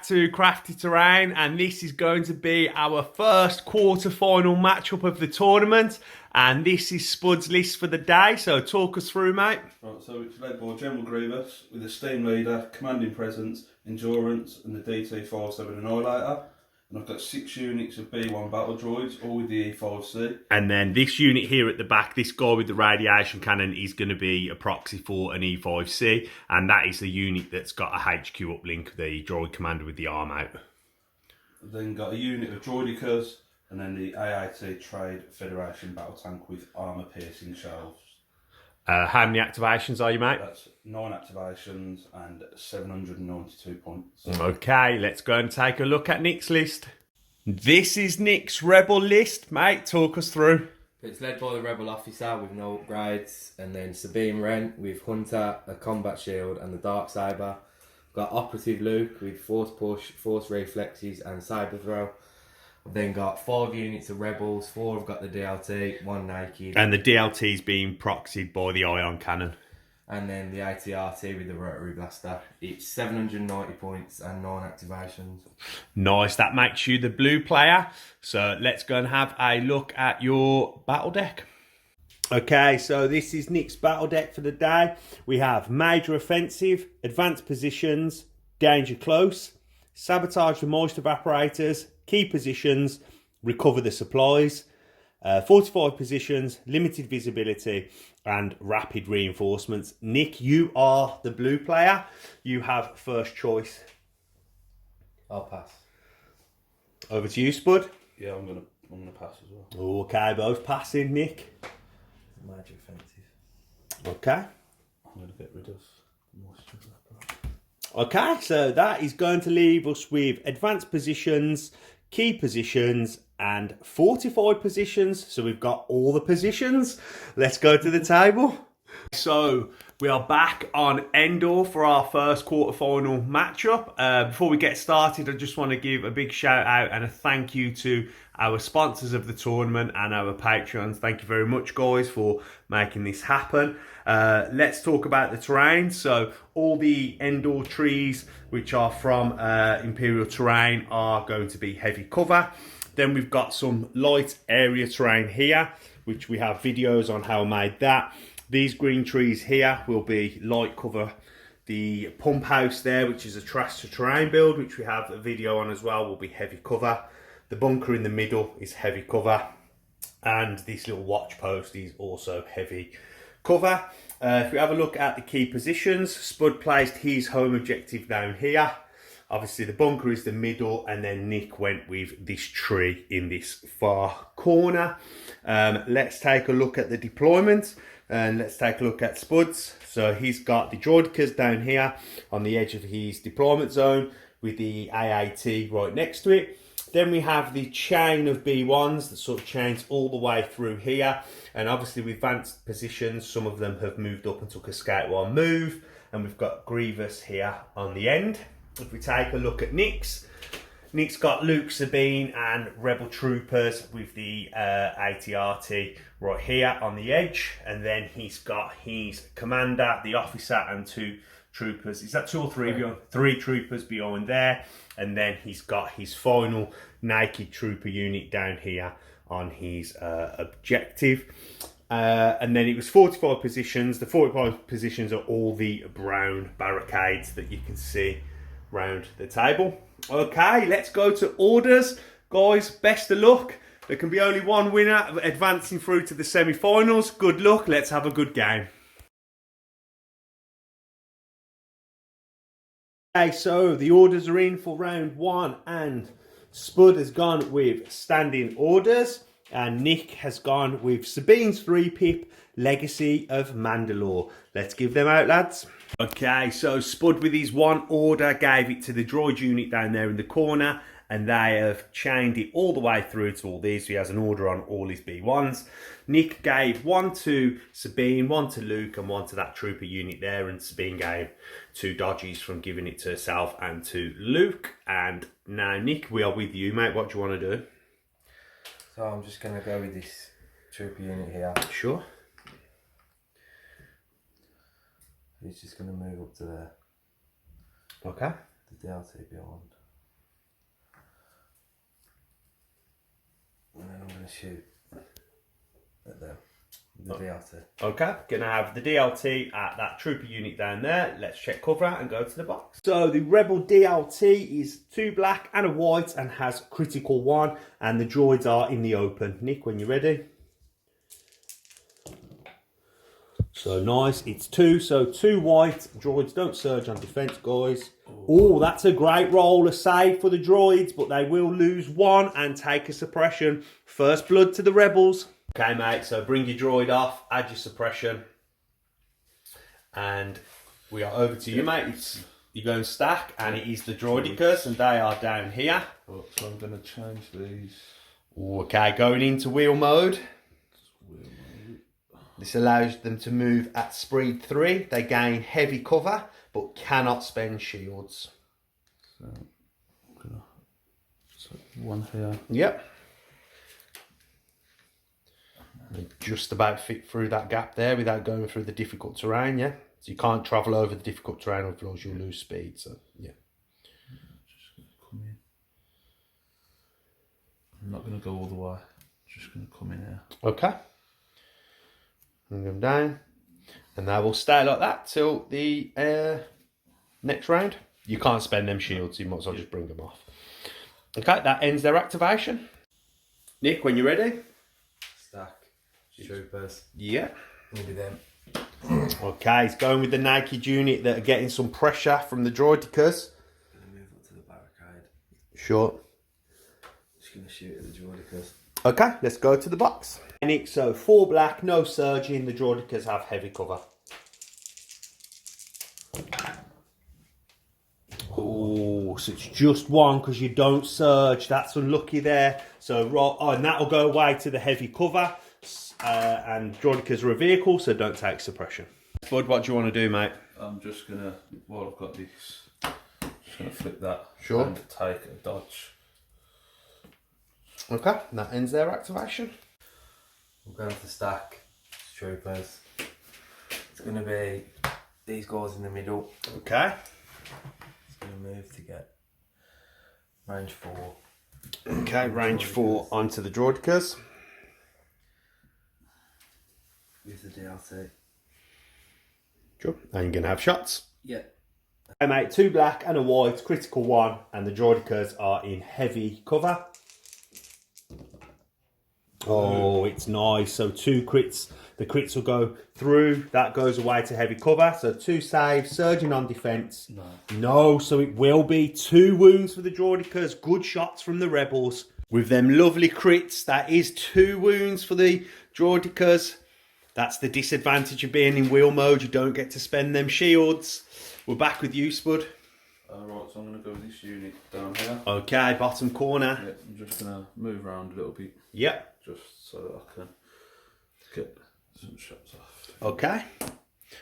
to Crafty Terrain, and this is going to be our first quarter-final matchup of the tournament, and this is Spud's list for the day, so talk us through, mate. Right, so it's led by General Grievous with a Steam Leader, Commanding Presence, Endurance and the DT-57 Annihilator. And I've got 6 units of B1 Battle Droids, all with the E5C. And then this unit here at the back, this guy with the radiation cannon, is going to be a proxy for an E5C. And that is the unit that's got a HQ uplink, the droid commander with the arm out. I've then got a unit of Droidicas, and then the AAT Trade Federation Battle Tank with armour-piercing shells. How many activations are you, mate? That's 9 activations and 792 points. Okay, let's go and take a look at Nick's list. This is Nick's Rebel list. Mate, talk us through. It's led by the Rebel officer with no upgrades, and then Sabine Wren with Hunter, a combat shield and the Dark Saber. We've got Operative Luke with Force Push, Force Reflexes and Saber Throw. I've then got 5 units of Rebels, 4 have got the DLT, 1 naked. And the DLT is being proxied by the ion cannon. And then the ATRT with the Rotary Blaster. It's 790 points and 9 activations. Nice, that makes you the blue player. So let's go and have a look at your battle deck. Okay, so this is Nick's battle deck for the day. We have Major Offensive, Advanced Positions, Danger Close, Sabotage the Moist Evaporators, Key Positions, Recover the Supplies, Fortified Positions, Limited Visibility, and Rapid Reinforcements. Nick, you are the blue player. You have first choice. I'll pass. Over to you, Spud. Yeah, I'm gonna pass as well. Okay, both passing, Nick. Major Offensive. Okay. I'm gonna get rid of moisture. Okay, so that is going to leave us with Advanced Positions, Key Positions, and Fortified Positions. So we've got all the positions. Let's go to the table. So we are back on Endor for our first quarterfinal matchup. Before we get started, I just want to give a big shout out and a thank you to our sponsors of the tournament and our Patreons. Thank you very much, guys, for making this happen. Let's talk about the terrain. So all the Endor trees, which are from Imperial terrain, are going to be heavy cover. Then we've got some light area terrain here, which we have videos on how I made that. These green trees here will be light cover. The pump house there, which is a trash to terrain build, which we have a video on as well, will be heavy cover. The bunker in the middle is heavy cover. And this little watch post is also heavy cover. If we have a look at the key positions, Spud placed his home objective down here. Obviously the bunker is the middle, and then Nick went with this tree in this far corner. Let's take a look at the deployment, and let's take a look at Spud's. So he's got the Droidicas down here on the edge of his deployment zone with the AAT right next to it. Then we have the chain of B1s that sort of chains all the way through here. And obviously with advanced positions, some of them have moved up and took a Scout 1 move. And we've got Grievous here on the end. If we take a look at Nick's got Luke, Sabine and Rebel Troopers with the ATRT right here on the edge. And then he's got his commander, the officer and 2 troopers. Is that 2 or 3 beyond? 3 troopers behind there. And then he's got his final naked trooper unit down here on his objective. And then it was 45 positions. The 45 positions are all the brown barricades that you can see round the table. Okay, let's go to orders. Guys, best of luck. There can be only one winner advancing through to the semi-finals. Good luck. Let's have a good game. Okay, so the orders are in for round 1, and Spud has gone with standing orders, and Nick has gone with Sabine's 3-pip Legacy of Mandalore. Let's give them out, lads. Okay, so Spud with his 1 order gave it to the droid unit down there in the corner, and they have chained it all the way through to all these. So he has an order on all his B1s. Nick gave 1 to Sabine, 1 to Luke, and 1 to that trooper unit there. And Sabine gave 2 dodges from giving it to herself and to Luke. And now, Nick, we are with you, mate. What do you want to do? So I'm just going to go with this trooper unit here. Sure. He's just going to move up to there. Okay. The DLT beyond. shoot at them. The DLT. Okay, gonna have the DLT at that trooper unit down there. Let's check cover out and go to the box. So the Rebel DLT is 2 black and a white and has critical 1, and the droids are in the open. Nick, when you're ready. So nice, it's 2, so 2 white. Droids don't surge on defense, guys. Oh, that's a great roll, a save for the droids, but they will lose 1 and take a suppression. First blood to the Rebels. Okay, mate, so bring your droid off, add your suppression, and we are over to you, mate. You're going stack, and it is the droidicas, and they are down here. Oh, so I'm going to change these. Okay, going into wheel mode. This allows them to move at speed 3. They gain heavy cover, but cannot spend shields. So, I'm going to put 1 here. Yep. They just about fit through that gap there without going through the difficult terrain, yeah? So you can't travel over the difficult terrain, otherwise you'll lose speed, so yeah. Just going to come in. I'm not going to go all the way. Just going to come in here. Okay. Bring them down. And they will stay like that till the next round. You can't spend them shields, so you might as well just bring them off. Okay, that ends their activation. Nick, when you're ready. Stack. Troopers. Yeah. Maybe them. Okay, he's going with the naked unit that are getting some pressure from the droidicas. Gonna move up to the barricade. Sure. Just gonna shoot at the droidicas. Okay, let's go to the box. Nick, so 4 black, no surging. The droidicas have heavy cover. Oh, so it's just 1 because you don't surge. That's unlucky there. So, and that'll go away to the heavy cover. And droidicas are a vehicle, so don't take suppression. Bud, what do you want to do, mate? I'm just going to, while I've got this, just going to flip that. Sure. And take a dodge. Okay, that ends their activation. We're going to stack. Troopers. It's gonna be these guys in the middle. Okay. It's gonna move to get range 4. Okay, range 4 onto the droidicas. With the DLT. Sure. And you're going to have shots. Yeah. Okay, mate, 2 black and a white, critical 1, and the droidicas are in heavy cover. Oh, it's nice. So 2 crits. The crits will go through. That goes away to heavy cover. So 2 saves, surging on defense. No, so it will be 2 wounds for the droidicas. Good shots from the rebels. With them lovely crits, that is 2 wounds for the droidicas. That's the disadvantage of being in wheel mode. You don't get to spend them shields. We're back with you, Spud. Right, so I'm going to go with this unit down here. Okay, bottom corner. Yeah, I'm just going to move around a little bit. Yep. Just so that I can get some shots off. Okay.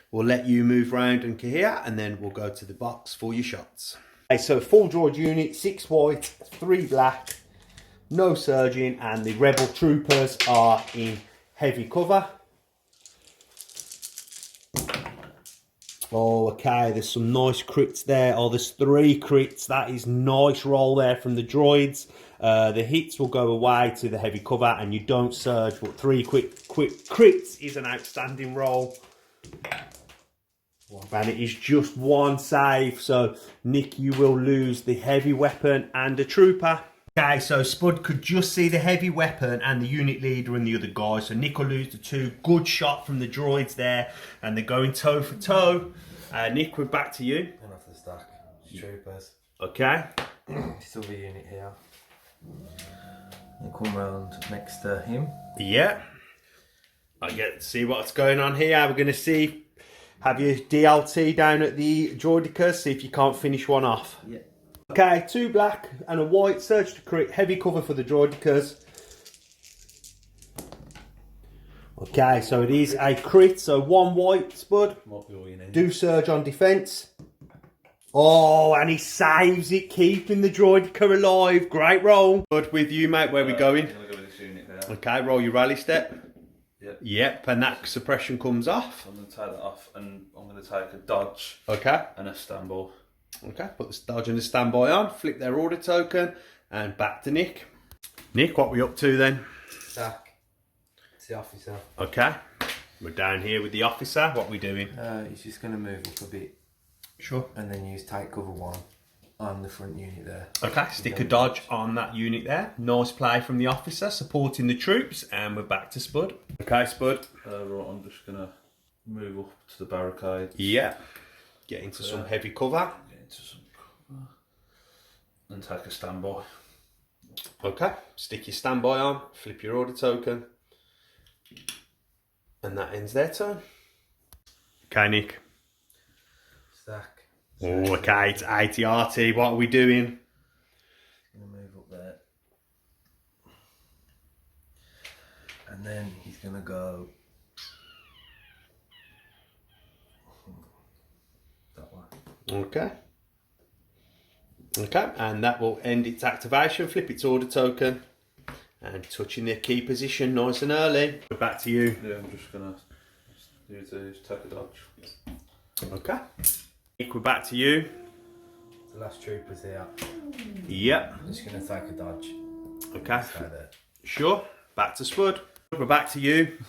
We'll let you move round and here, and then we'll go to the box for your shots. Okay, so full droid unit, 6 white, 3 black, no surging, and the rebel troopers are in heavy cover. Oh, okay, there's some nice crits there. Oh, there's 3 crits. That is nice roll there from the droids. The hits will go away to the heavy cover and you don't surge, but 3 quick crits is an outstanding roll. And it is just 1 save, so Nick, you will lose the heavy weapon and a trooper. Okay, so Spud could just see the heavy weapon and the unit leader and the other guy. So Nick will lose the 2. Good shot from the droids there, and they're going toe for toe. Nick, we're back to you. And off the stack. Troopers. Okay. This other unit here. You come round next to him. Yeah. I get to see what's going on here. We're going to see, have your DLT down at the droidicas, see if you can't finish one off. Yeah. Okay, 2 black and a white, surge to crit, heavy cover for the droidicas. Okay, so it is a crit, so 1 white, Spud. Might be all you need. Do surge on defense. Oh, and he saves it, keeping the droidica alive. Great roll. Good with you, mate. Where are we going? I'm going to go with this unit there. Okay, roll your rally step. Yep. Yep, and that suppression comes off. I'm going to take that off and I'm going to take a dodge Okay. and a standby. Okay, put the dodge and the standby on, flip their order token, and back to Nick. Nick, what are we up to then? Stack. It's the officer. Okay. We're down here with the officer. What are we doing? He's just going to move up a bit. Sure. And then use tight cover 1 on the front unit there. Okay, stick a dodge on that unit there. Nice play from the officer, supporting the troops, and we're back to Spud. Okay, Spud. Right, I'm just going to move up to the barricade. Yeah. Get into some heavy cover. Get into some cover. And take a standby. Okay, stick your standby on, flip your order token. And that ends their turn. Okay, Nick. Stack. Oh, okay, it's ATRT. What are we doing? He's going to move up there. And then he's going to go that way. Okay. Okay, and that will end its activation. Flip its order token. And touching their key position nice and early. We're back to you. Yeah, I'm just going to use these, take a dodge. Okay. Nick, we're back to you. The last trooper's here. Yep. I'm just going to take a dodge. Okay. Stay there. Sure. Back to Spud. We're back to you.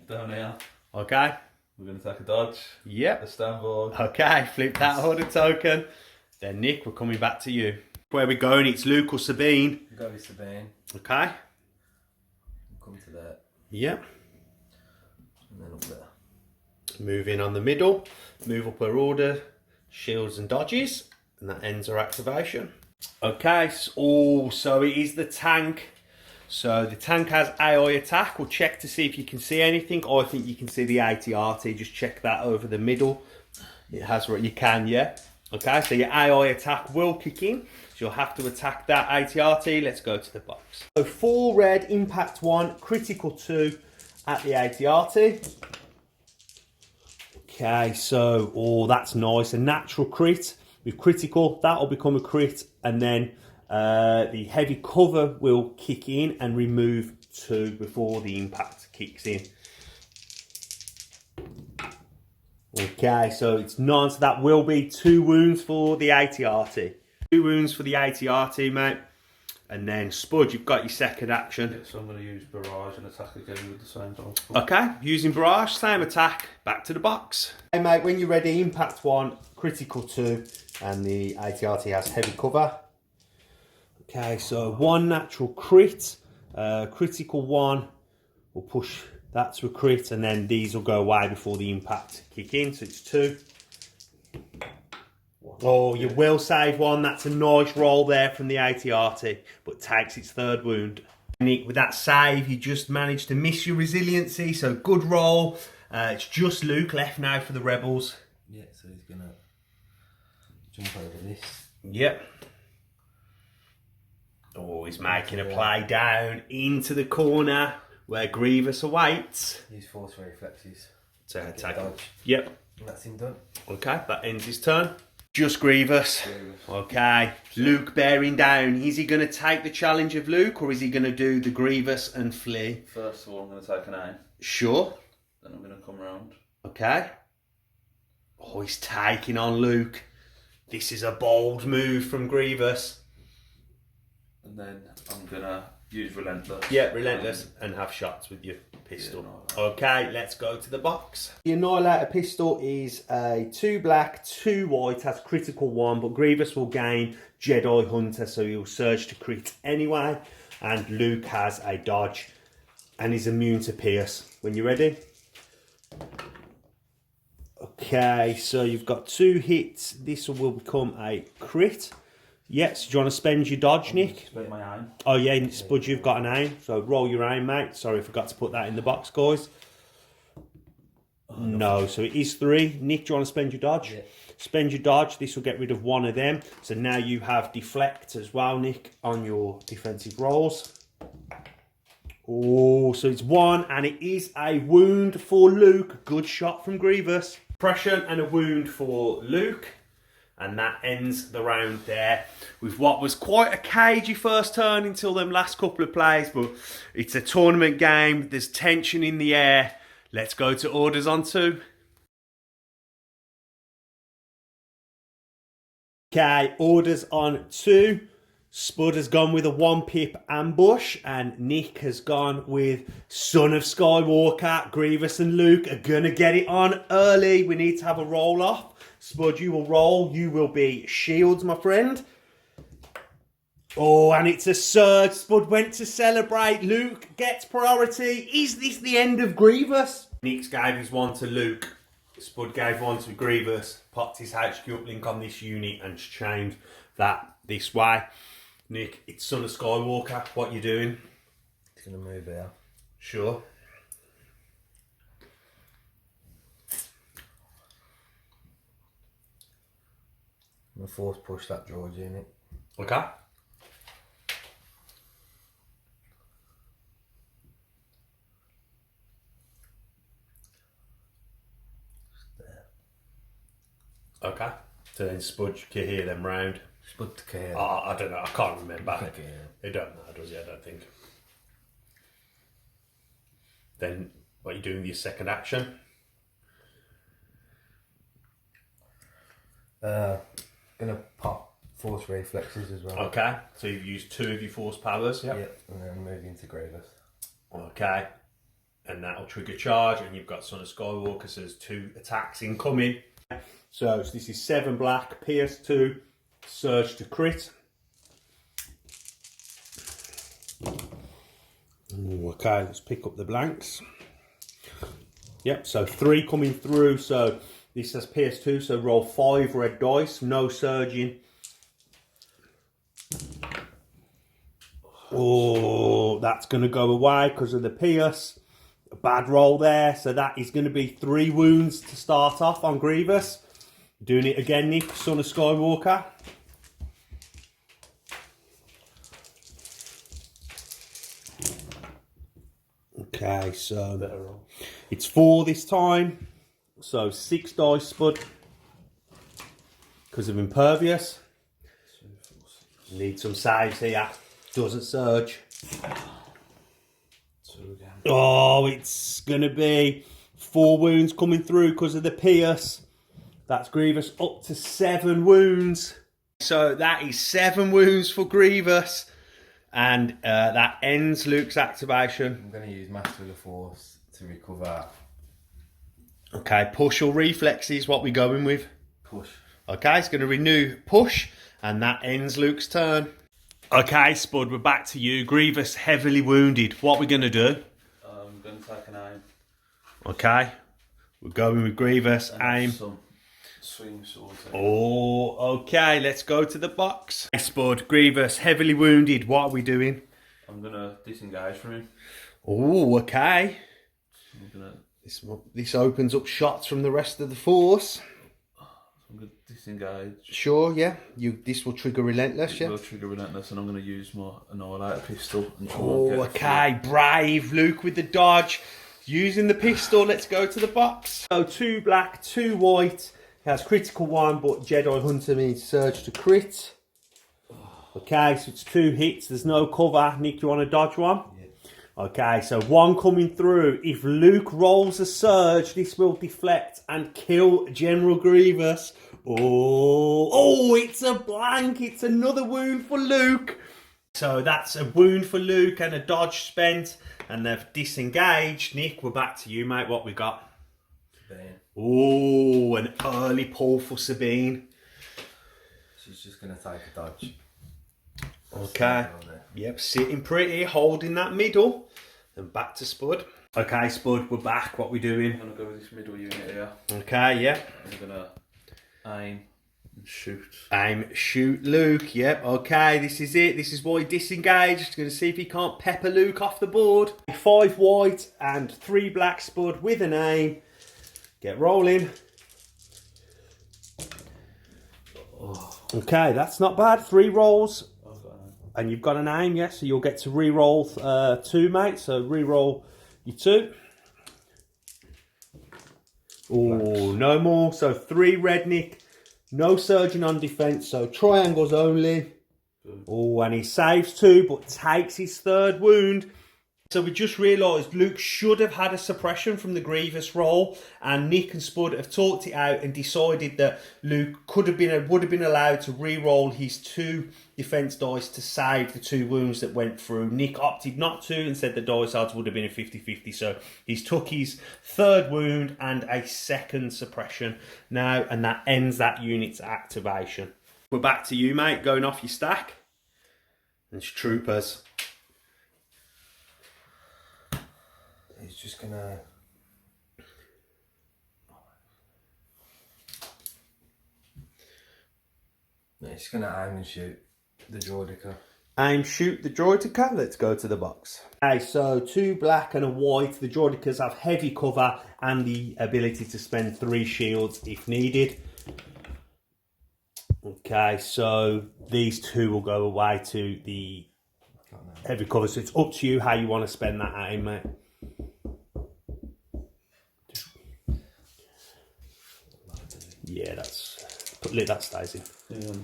Down here. Okay. We're going to take a dodge. Yep. A standby. Okay, flip that order token. Then Nick, we're coming back to you. Where we're going, it's Luke or Sabine. Go with Sabine. Okay. Come to there. Yep. And then up there. Move in on the middle. Move up her order. Shields and dodges. And that ends our activation. Okay, so it is the tank. So the tank has AI attack. We'll check to see if you can see anything. I think you can see the ATRT. Just check that over the middle. It has what you can, yeah. Okay, so your AI attack will kick in. So you'll have to attack that ATRT. Let's go to the box. So 4 red, impact 1, critical 2 at the ATRT. Okay, so, oh, that's nice. A natural crit with critical. That'll become a crit. And then the heavy cover will kick in and remove 2 before the impact kicks in. Okay, so it's 9, so that will be 2 wounds for the ATRT. 2 wounds for the ATRT, mate. And then Spud, you've got your second action. Yeah, so I'm going to use barrage and attack again with the same dodge. Okay, using barrage, same attack, back to the box. Hey mate, when you're ready, impact 1, critical 2, and the ATRT has heavy cover. Okay, so 1 natural crit, critical 1 will push that to a crit, and then these will go away before the impact kick in, so it's 2. Oh, you will save 1. That's a nice roll there from the ATRT, but takes its 3rd wound. Nick, with that save, you just managed to miss your resiliency, so good roll. It's just Luke left now for the rebels. Yeah, so he's going to jump over this. Yep. Oh, he's making a play down into the corner where Grievous awaits. Use force reflexes. So attack. Dodge. Yep. And that's him done. Okay, that ends his turn. Just Grievous. Okay, Luke bearing down. Is he going to take the challenge of Luke, or is he going to do the Grievous and flee? First of all, I'm going to take an aim. Sure. Then I'm going to come round. Okay. Oh, he's taking on Luke. This is a bold move from Grievous. And then I'm going to use Relentless. Yeah, Relentless, and have shots with your pistol. Yeah, okay, let's go to the box. The Annihilator pistol is a 2 black, 2 white, has critical 1, but Grievous will gain Jedi Hunter, so he'll surge to crit anyway. And Luke has a dodge and is immune to pierce. When you're ready. Okay, so you've got 2 hits. This will become a crit. Yes, do you want to spend your dodge, Nick? Spend my aim. Oh yeah, Spud, you've got an aim, so roll your aim, mate. Sorry, I forgot to put that in the box, guys. No, so it is 3. Nick, do you want to spend your dodge? Yeah. Spend your dodge, this will get rid of 1 of them. So now you have deflect as well, Nick, on your defensive rolls. Oh, so it's 1, and it is a wound for Luke. Good shot from Grievous. Suppression and a wound for Luke. And that ends the round there with what was quite a cagey first turn until them last couple of plays. But it's a tournament game. There's tension in the air. Let's go to orders on 2. Okay, orders on 2. Spud has gone with a 1-pip ambush, and Nick has gone with Son of Skywalker. Grievous and Luke are going to get it on early. We need to have a roll off. Spud, you will roll. You will be shields, my friend. Oh, and it's a surge. Spud went to celebrate. Luke gets priority. Is this the end of Grievous? Nick gave his one to Luke. Spud gave one to Grievous. Popped his HQ uplink on this unit and changed that this way. Nick, it's Son of Skywalker. What you doing? It's going to move here. Sure. I'm going to force push that droid unit. Okay. Okay. So then Spud can hear them round. Spud to care. Oh, I don't know. I can't remember. Okay. It don't matter, does it? I don't think. Then what are you doing with your second action? Gonna pop force reflexes as well. Okay. So you've used 2 of your force powers. Yep. Yep. And then move into Grievous. Okay. And that'll trigger charge, and you've got Son of Skywalker, so there's 2 attacks incoming. So this is 7 black, pierce 2, surge to crit. Ooh, okay, let's pick up the blanks. Yep, so 3 coming through, so this has pierce 2, so roll 5 red dice, no surging. Oh, that's going to go away because of the pierce. A bad roll there, so that is going to be 3 wounds to start off on Grievous. Doing it again, Nick, Son of Skywalker. Okay, so it's 4 this time. So 6 dice, Spud. Because of impervious. Need some saves here. Doesn't surge. Oh, it's going to be 4 wounds coming through because of the pierce. That's Grievous up to 7 wounds. So that is 7 wounds for Grievous. And that ends Luke's activation. I'm going to use Master of the Force to recover. Okay, push or reflexes, what we going with? Push. Okay, it's going to renew push. And that ends Luke's turn. Okay, Spud, we're back to you. Grievous heavily wounded. What we going to do? I'm going to take an aim. Okay, we're going with Grievous. Aim. Some swing sword. Oh, okay, let's go to the box. Spud, Grievous, heavily wounded. What are we doing? I'm going to disengage from him. Oh, okay. I'm going to... This opens up shots from the rest of the force. I'm going to disengage. Sure, yeah. This will trigger Relentless, yeah? It will trigger Relentless, and I'm going to use my Annihilator pistol. And try and Oh, get okay. Brave Luke with the dodge. Using the pistol, let's go to the box. So 2 black, 2 white. It has critical 1, but Jedi Hunter means surge to crit. Okay, so it's 2 hits. There's no cover. Nick, you want to dodge one? Yeah. Okay, so 1 coming through. If Luke rolls a surge, this will deflect and kill General Grievous. Oh, it's a blank. It's another wound for Luke. So that's a wound for Luke and a dodge spent. And they've disengaged. Nick, we're back to you, mate. What we got? Sabine. Oh, an early pull for Sabine. She's just going to take a dodge. Okay. Yep, sitting pretty, holding that middle. And back to Spud. Okay, Spud, we're back. What we doing? I'm going to go with this middle unit here. Okay, yeah. I'm going to aim and shoot. Aim, shoot Luke. Yep, okay, this is it. This is why he disengaged. Going to see if he can't pepper Luke off the board. 5 white and 3 black, Spud with an aim. Get rolling. Okay, that's not bad. 3 rolls. And you've got an aim, yeah? So you'll get to re-roll 2, mate. So re-roll your 2. Oh, no more. So 3 red, Nick. No surging on defence. So triangles only. Oh, and he saves 2, but takes his 3rd wound. So we just realised Luke should have had a suppression from the Grievous roll, and Nick and Spud have talked it out and decided that Luke would have been allowed to re-roll his 2 defence dice to save the 2 wounds that went through. Nick opted not to and said the dice odds would have been a 50-50, so he's took his 3rd wound and a 2nd suppression now, and that ends that unit's activation. We're back to you, mate, going off your stack. It's troopers. He's just gonna... He's gonna aim and shoot the Droidica. Aim, shoot the Droidica. Let's go to the box. Okay, so 2 black and a white. The Droidicas have heavy cover and the ability to spend 3 shields if needed. Okay, so these 2 will go away to the heavy cover. So it's up to you how you want to spend that aim, mate. Yeah, that stays in. Yeah.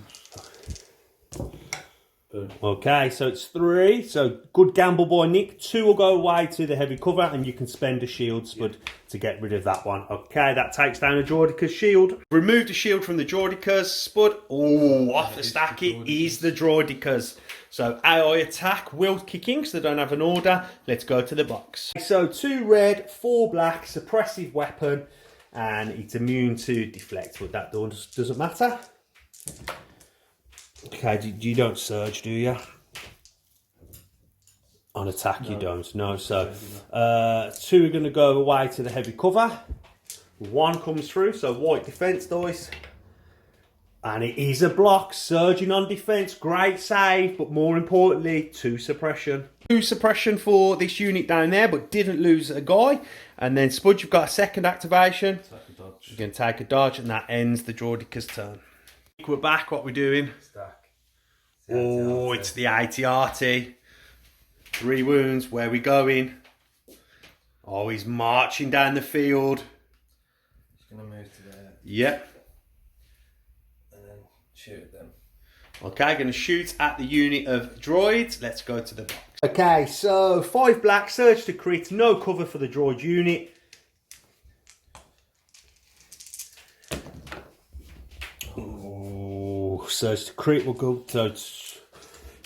Okay, so it's 3. So good gamble by Nick. 2 will go away to the heavy cover, and you can spend a shield, Spud, to get rid of that one. Okay, that takes down a Droidica's shield. Remove the shield from the Droidicas, Spud. Oh, off the stack it is the Droidicas. So AI attack will kick in because they don't have an order. Let's go to the box. So 2 red, 4 black, suppressive weapon. And it's immune to deflect, but that doesn't matter. Okay, you don't surge, do you? On attack, no. You don't. No, so 2 are going to go away to the heavy cover. 1 comes through, so white defense dice. And it is a block, surging on defense. Great save, but more importantly, 2 suppression. 2 suppression for this unit down there, but didn't lose a guy. And then Spud, you've got a 2nd activation. You're going to take a dodge, and that ends the Droidica's turn. We're back. What we're doing? Stack. Oh, it's the AT-AT. 3 wounds. Where we going? Oh, he's marching down the field. He's going to move to there. Yep. And then shoot at them. Okay, going to shoot at the unit of droids. Let's go to the box. Okay, so 5 black, surge to crit, no cover for the droid unit. Oh, surge to crit will go. So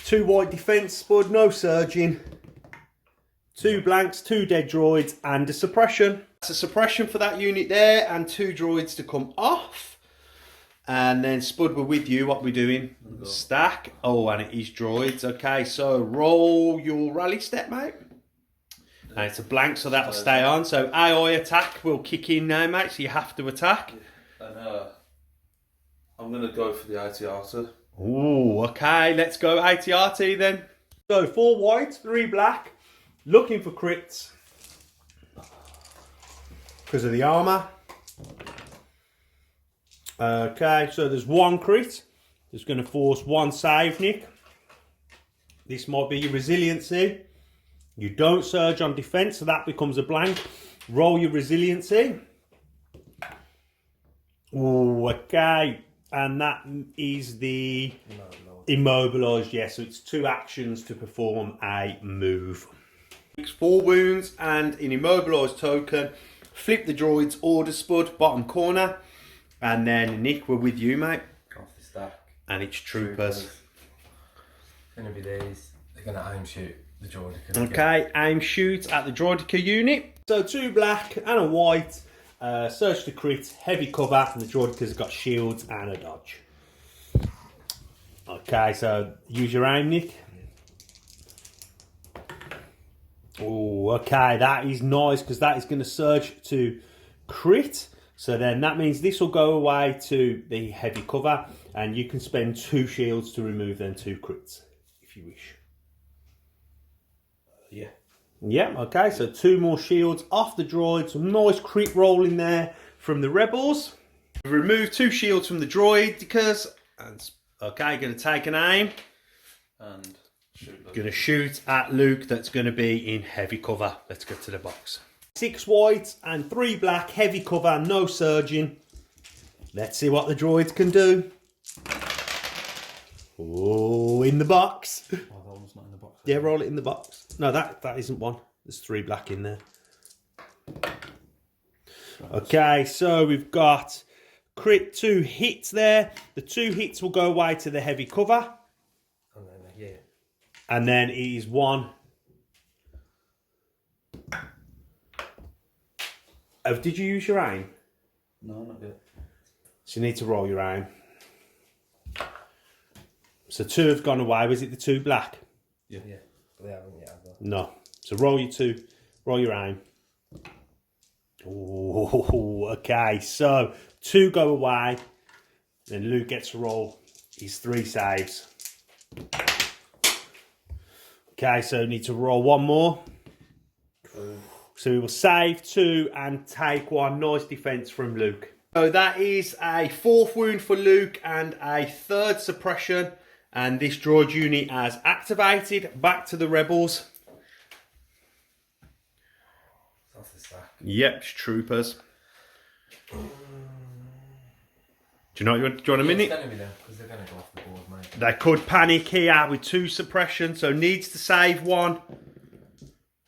2 white defense, Spud, no surging. 2 blanks, 2 dead droids, and a suppression. That's a suppression for that unit there, and 2 droids to come off. And then Spud, we're with you. What we're doing? Stack. Oh, and it is droids. Okay, so roll your rally step, mate. And it's a blank, so that'll stay on. So AI attack will kick in now, mate. So you have to attack. And I'm going to go for the AT-AT. Oh, okay. Let's go AT-AT then. So 4 white, 3 black. Looking for crits. Because of the armour. Okay, so there's 1 crit. It's going to force 1 save, Nick. This might be your resiliency. You don't surge on defense, so that becomes a blank. Roll your resiliency. Oh, okay. And that is the immobilized. Yes, so it's 2 actions to perform a move. 4 wounds and an immobilized token. Flip the droid's order, Spud, bottom corner. And then Nick, we're with you, mate. Off the stack. And it's troopers. It's going to be these. They're going to aim shoot the Droidica. Okay, aim shoot at the Droidica unit. So 2 black and a white. Search to crit, heavy cover, and the Droidica's got shields and a dodge. Okay, so use your aim, Nick. Oh, okay, that is nice because that is going to surge to crit. So then that means this will go away to the heavy cover, and you can spend 2 shields to remove them 2 crits, if you wish. Yeah. Yeah, okay, so 2 more shields off the droid. Some nice crit roll in there from the rebels. Remove 2 shields from the droidicas. And, okay, going to take an aim. And shoot. Going to shoot at Luke. That's going to be in heavy cover. Let's get to the box. 6 white and 3 black, heavy cover, no surging. Let's see what the droids can do. Oh, in the box. Oh, that one's not in the box. Yeah, roll it in the box. No, that isn't one. There's 3 black in there. Okay, so we've got crit 2 hits there. The 2 hits will go away to the heavy cover. And then, yeah. And then it is 1. Oh, did you use your aim? No, not yet. So you need to roll your aim. So 2 have gone away. Was it the 2 black? Yeah. Yeah. They haven't yet, have they? No. So roll your 2. Roll your aim. Oh, okay. So 2 go away. Then Luke gets to roll his 3 saves. Okay, so need to roll 1 more. So we will save 2 and take 1. Nice defense from Luke. So that is a 4th wound for Luke and a 3rd suppression. And this droid unit has activated. Back to the rebels. That's the stack. Yep, it's troopers. Do you know what do you want a minute? It's going to be them, because they're going to go off the board, mate. They could panic here with 2 suppression, so needs to save 1.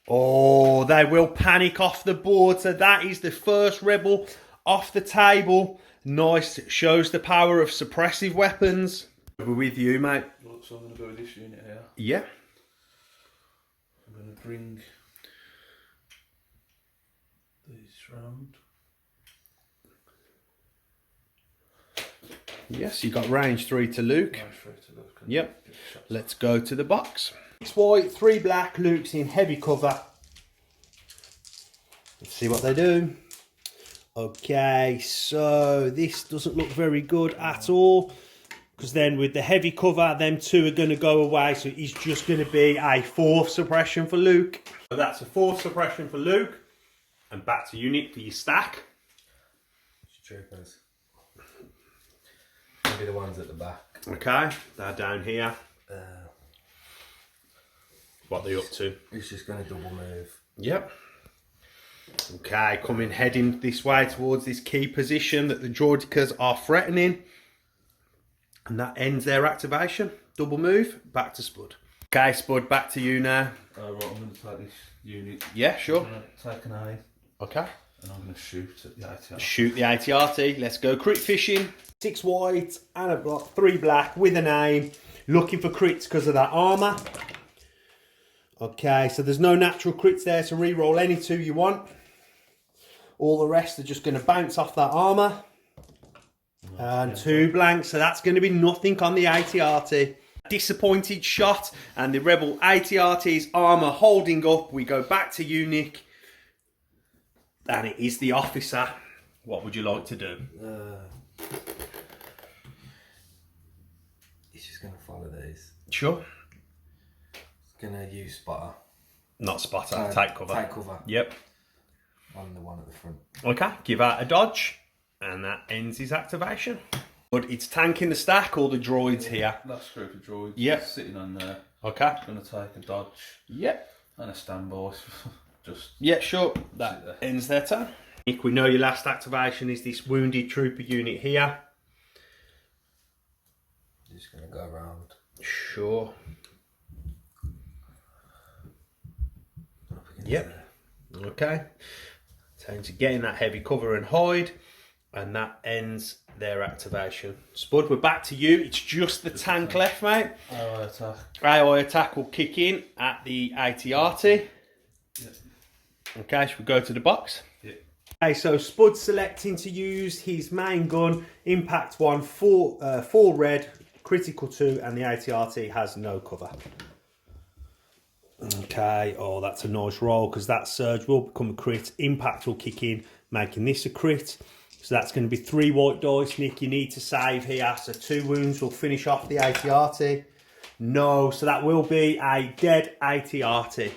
Oh, they will panic off the board. So that is the first rebel off the table. Nice. Shows the power of suppressive weapons. We're with you, mate. Look, so I'm going to go with this unit here. Yeah. I'm going to bring these round. Yes, you got range 3 to Luke. Range 3 to Luke. And Yep. get the shots. Let's go to the box. 6 white, 3 black. Luke's in heavy cover. Let's see what they do. Okay, so this doesn't look very good at all. Because then with the heavy cover, them 2 are going to go away. So it's just going to be a 4th suppression for Luke. So that's a 4th suppression for Luke. And back to unit for your stack. Troopers. Maybe the ones at the back. Okay, they're down here. What are they up to? It's just going to double move. Yep. Okay, heading this way towards this key position that the Droidicas are threatening. And that ends their activation. Double move, back to Spud. Okay, Spud, back to you now. Right, I'm going to take this unit. Yeah, sure. I'm going to take an aim Okay. and I'm going to shoot at the ATR. Shoot the ATRT. Let's go crit fishing. 6 white and a block, 3 black with an aim. Looking for crits because of that armour. Okay, so there's no natural crits there, so re-roll any 2 you want. All the rest are just going to bounce off that armour. And 2 blanks, so that's going to be nothing on the ATRT. Disappointed shot, and the rebel ATRT's armour holding up. We go back to Unique, and it is the officer. What would you like to do? He's just going to follow these. Sure. He's going to use spotter. Not spotter, take cover. Take cover. Yep. On the one at the front. Okay, give out a dodge, and that ends his activation. But it's tanking the stack, all the droids here. Last group of droids. Yep. Sitting on there. Okay. Going to take a dodge Yep. and a standby. Just. Yeah, sure. That ends their turn. Nick, we know your last activation is this wounded trooper unit here. Just going to go around. Sure. Yep. Okay. Time to get in that heavy cover and hide. And that ends their activation. Spud, we're back to you. It's just the tank left, mate. AI attack. AI attack will kick in at the ATRT. Yeah. Okay, should we go to the box? Yeah. Okay, so Spud's selecting to use his main gun. Impact 1, 4 red, critical 2, and the ATRT has no cover. Okay, oh, that's a nice roll because that surge will become a crit. Impact will kick in, making this a crit. So that's going to be 3 white dice, Nick. You need to save here. So 2 wounds will finish off the ATRT. No, so that will be a dead ATRT.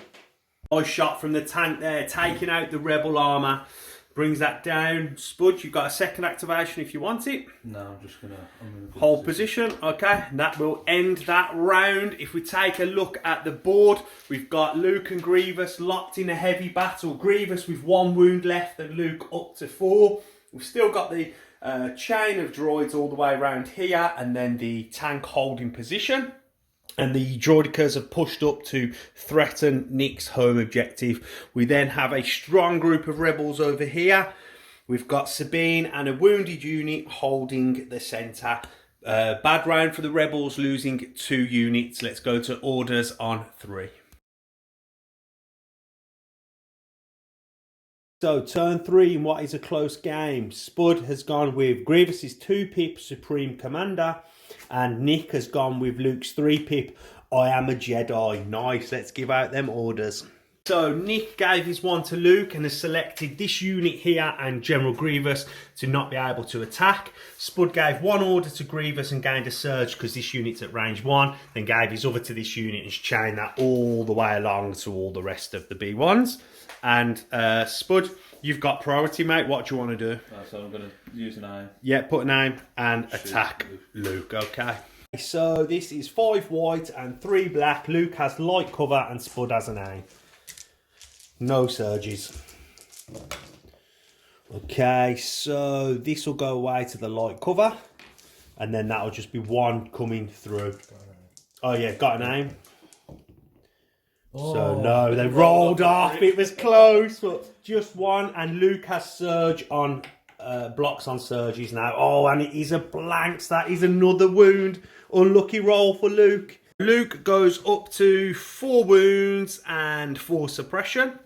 Nice shot from the tank there, taking out the rebel armour. Brings that down. Spud, you've got a second activation if you want it. No, I'm just going to... Hold position, okay. And that will end that round. If we take a look at the board, we've got Luke and Grievous locked in a heavy battle. Grievous with 1 wound left and Luke up to 4. We've still got the chain of droids all the way around here and then the tank holding position. And the droidicas have pushed up to threaten Nick's home objective. We then have a strong group of rebels over here. We've got Sabine and a wounded unit holding the centre. Bad round for the rebels, losing 2 units. Let's go to orders on 3. So turn 3 in what is a close game. Spud has gone with Grievous's 2-pip Supreme Commander, and Nick has gone with Luke's 3-pip I Am a Jedi. Nice, let's give out them orders. So Nick gave his one to Luke and has selected this unit here and General Grievous to not be able to attack. Spud gave one order to Grievous and gained a surge because this unit's at range 1, then gave his other to this unit and chained that all the way along to all the rest of the B1s. And Spud, you've got priority, mate. What do you want to do? So I'm going to use an aim. Yeah, put an aim and attack Luke, okay. So this is 5 white and 3 black. Luke has light cover and Spud has an aim. No surges. Okay, so this will go away to the light cover. And then that'll just be 1 coming through. Oh yeah, got an aim. So no, they rolled off. It was close, but just 1. And Luke has surge on blocks on surges now. Oh, and it is a blanks. That is another wound. Unlucky roll for Luke. Luke goes up to 4 wounds and 4 suppression.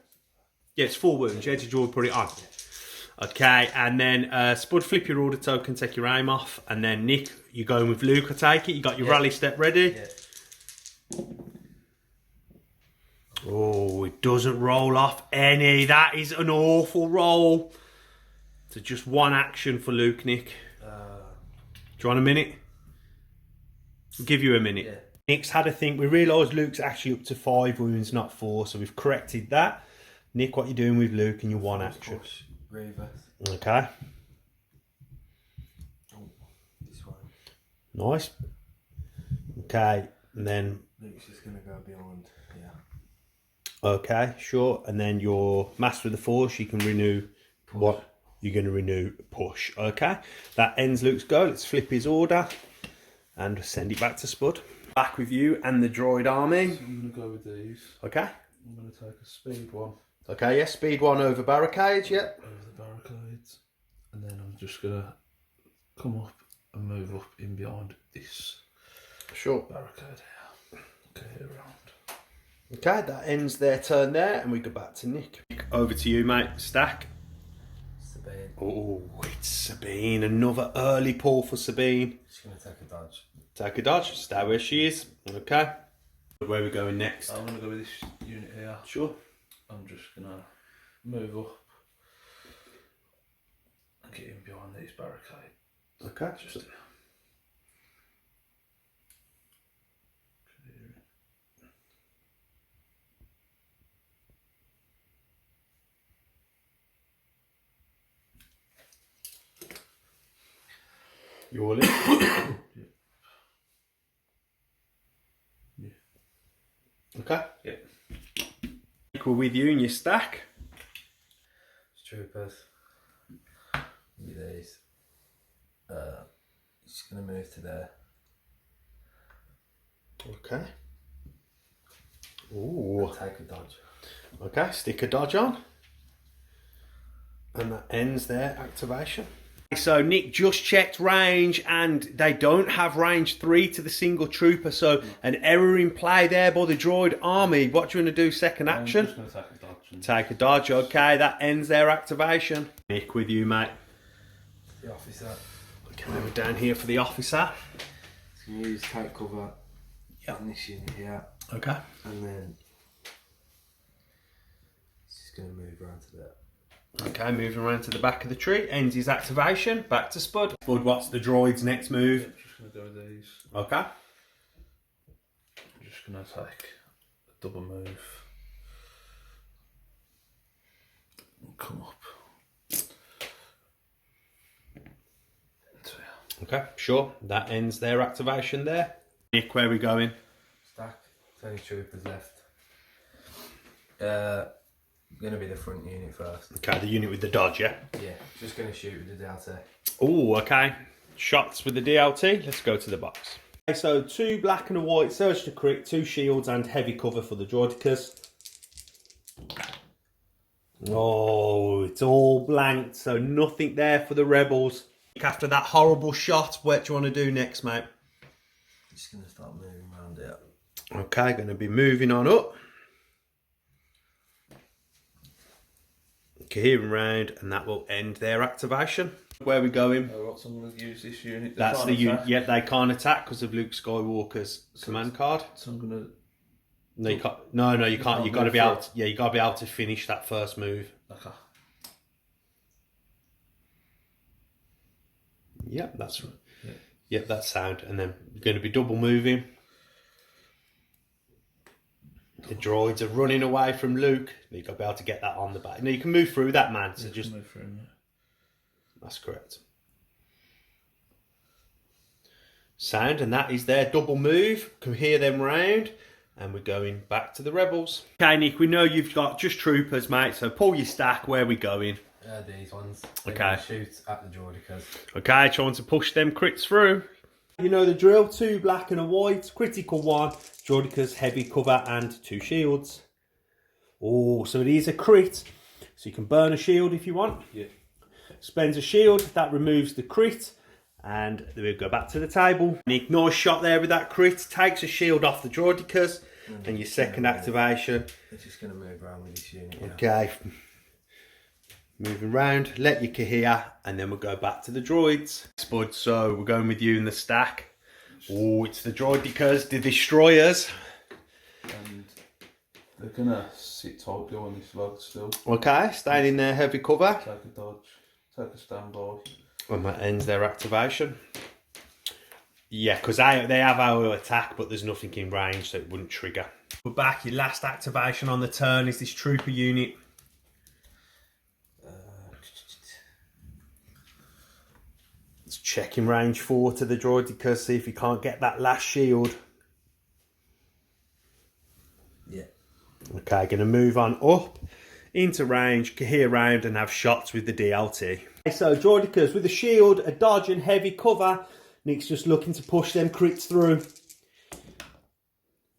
Yes, 4 wounds. Yeah, did you put it on? Okay, and then Spud, flip your order token, take your aim off, and then Nick, you're going with Luke. I take it. You got your rally step ready. Yeah. Oh, it doesn't roll off any. That is an awful roll. So just 1 action for Luke, Nick. Do you want a minute? I'll give you a minute. Yeah. Nick's had a think. We realised Luke's actually up to 5 wounds, not 4, so we've corrected that. Nick, what are you doing with Luke and your 1 action? Push, Grievous. Okay. Oh, this one. Nice. Okay, and then... Luke's just going to go beyond, yeah. Okay, sure. And then your Master of the Force, you can renew push. What? You're going to renew push. Okay, that ends Luke's go. Let's flip his order and send it back to Spud. Back with you and the droid army. So I'm going to go with these. Okay. I'm going to take a speed 1. Okay, yes, speed 1 over barricades, yep. Over the barricades. And then I'm just going to come up and move up in behind this Sure. barricade here. Okay, around. Okay, that ends their turn there, and we go back to Nick. Over to you, mate. Stack. Sabine. Oh, it's Sabine. Another early pull for Sabine. She's going to take a dodge. Take a dodge. Stay where she is. Okay. Where are we going next? I'm going to go with this unit here. Sure. I'm just going to move up and get in behind these barricades. Okay. Just here. Your list. Yeah. Okay. Yeah. Equal with you in your stack. Troopers. With these. She's going to move to there. Okay. Ooh. Take a dodge. Okay, stick a dodge on. And that ends their activation. So Nick just checked range and they don't have range 3 to the single trooper, so an error in play there by the droid army. What do you want to do second action? I'm just going to take a dodge. Take a dodge, okay, that ends their activation. Nick with you, mate. The officer. Okay, we're down here for the officer. He's going to use take cover in this unit here. Okay. And then she's going to move around to there. Okay, moving around to the back of the tree, ends his activation, back to Spud. Spud, what's the droid's next move? I'm just going to go with these. Okay. I'm just going to take a double move. And come up. Into here. Okay, sure, that ends their activation there. Nick, where are we going? Stack. 20 troopers left. Going to be the front unit first. Okay, the unit with the dodge, yeah? Yeah, just going to shoot with the DLT. Oh, okay. Shots with the DLT. Let's go to the box. So 2 black and a white, surge to crit, 2 shields and heavy cover for the droidicas. Oh, it's all blanked, so nothing there for the rebels. After that horrible shot, what do you want to do next, mate? Just going to start moving around here. Okay, going to be moving on up. Cohering round, and that will end their activation. Where are we going? What's I'm going to use this unit? That's the unit. Yeah, they can't attack because of Luke Skywalker's command card. So I'm going to... No, you can't. No, you can't. You've got to be able. Yeah, you got to be able to finish that first move. Okay. Yep, that's right. Yep, that's sound. And then you're going to be double moving. The droids are running away from Luke. You've got to be able to get that on the back. Now you can move through that, man. So just move through him, yeah. That's correct. Sound, and that is their double move. Can hear them round. And we're going back to the rebels. Okay, Nick, we know you've got just troopers, mate. So pull your stack. Where are we going? These ones. Okay. Shoot at the droidicas. Okay, trying to push them crits through. You know the drill. 2 black and a white. Critical 1. Droidicas, heavy cover, and 2 shields. Oh, so it is a crit. So you can burn a shield if you want. Yeah. Spends a shield. That removes the crit. And then we go back to the table. Nick, nice shot there with that crit. Takes a shield off the droidicas. And your second activation. It's just going to move around with this unit. Okay. Moving round. Let your cohere. And then we'll go back to the droids. Spud, so we're going with you in the stack. Oh, it's the droidicas, the destroyers. And they're going to sit tightly on this log still. Okay, staying in their heavy cover. Take a dodge. Take a standby. And that ends their activation. Yeah, because they have our attack, but there's nothing in range, so it wouldn't trigger. We're back. Your last activation on the turn is this trooper unit. It's checking range 4 to the droidicas, see if you can't get that last shield. Yeah. Okay, going to move on up into range, cohere round, and have shots with the DLT. So droidicas with a shield, a dodge, and heavy cover. Nick's just looking to push them crits through.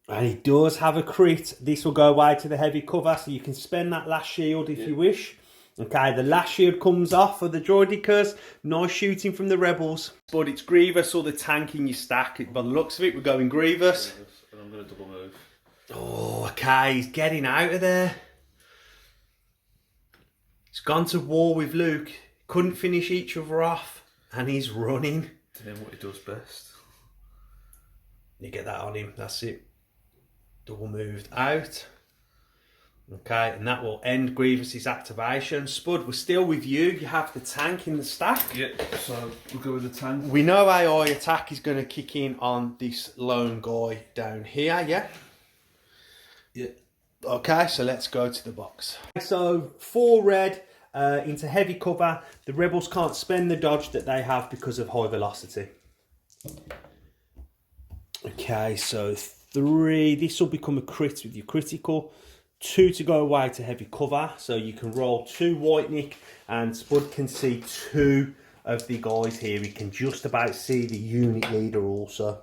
And he does have a crit. This will go away to the heavy cover, so you can spend that last shield if you wish. Okay, the last shield comes off for the droidicas. Nice shooting from the rebels. But it's Grievous or the tank in your stack. By the looks of it, we're going Grievous. And I'm going to double move. Oh, okay, he's getting out of there. He's gone to war with Luke. Couldn't finish each other off. And he's running. Doing what he does best. You get that on him, that's it. Double moved out. Okay, and that will end Grievous's activation. Spud, we're still with you. You have the tank in the stack. Yeah, so we'll go with the tank. We know AI attack is going to kick in on this lone guy down here, yeah? Yeah. Okay, so let's go to the box. So 4 red into heavy cover. The rebels can't spend the dodge that they have because of high velocity. Okay, so 3. This will become a crit with your critical. 2 to go away to heavy cover. So you can roll 2 white, Nick, and Spud can see 2 of the guys here. He can just about see the unit leader also.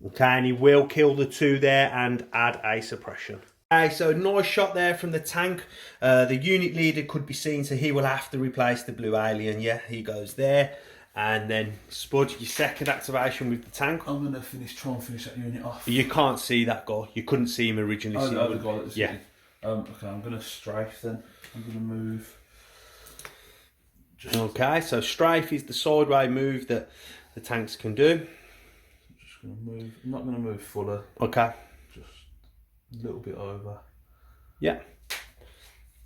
Okay, and he will kill the 2 there and add a suppression. Okay, so nice shot there from the tank. The unit leader could be seen, so he will have to replace the blue alien. Yeah, he goes there. And then Spud, your second activation with the tank. I'm going to try and finish that unit off. You can't see that guy. You couldn't see him originally. Oh, so no, the guy that's yeah. Okay, I'm going to strafe then. I'm going to move. Okay, so strafe is the sideway move that the tanks can do. I'm just going to move. I'm not going to move fuller. Okay. Just a little bit over. Yeah.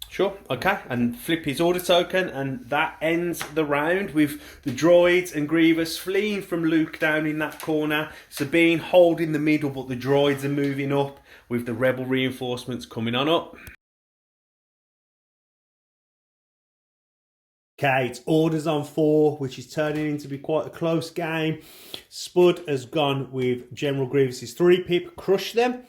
Sure, okay, and flip his order token, and that ends the round with the droids and Grievous fleeing from Luke down in that corner, Sabine holding the middle, but the droids are moving up with the rebel reinforcements coming on up. Okay, it's orders on 4, which is turning into be quite a close game. Spud has gone with General Grievous's 3-pip, crush them.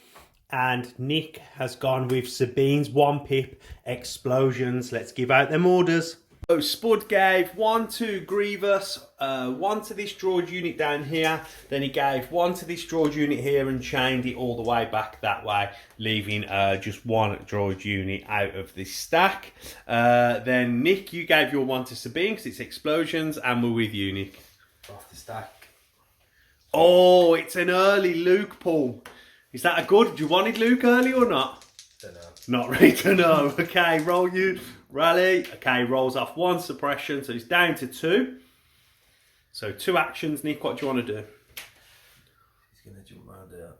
And Nick has gone with Sabine's 1-pip, explosions. Let's give out them orders. So Spud gave one to Grievous, one to this droid unit down here, then he gave one to this droid unit here and chained it all the way back that way, leaving just one droid unit out of this stack. Then Nick, you gave your one to Sabine because it's explosions, and we're with you, Nick. Off the stack. Oh, it's an early Luke pull. Is that a good? Do you wanted Luke early or not? Don't know. Not really to know. Okay, roll you. Rally. Okay, rolls off one suppression, so he's down to 2. So 2 actions. Nick, what do you want to do? He's going to jump around here.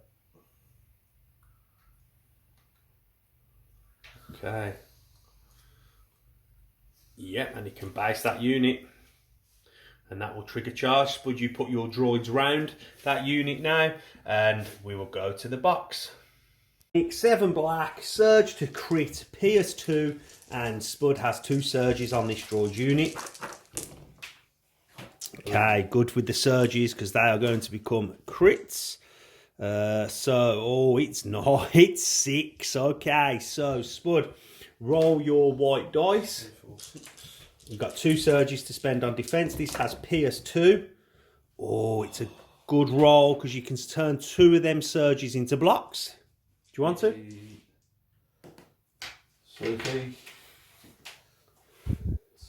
Okay. Yeah, and he can base that unit. And that will trigger charge. Spud, you put your droids round that unit now, and we will go to the box. 7 black, surge to crit, pierce 2, and Spud has 2 surges on this droid unit. Okay, good with the surges because they are going to become crits. It's not, it's 6. Okay, so Spud, roll your white dice. You've got 2 surges to spend on defense. This has pierce 2. Oh, it's a good roll because you can turn 2 of them surges into blocks. Do you want to? So if he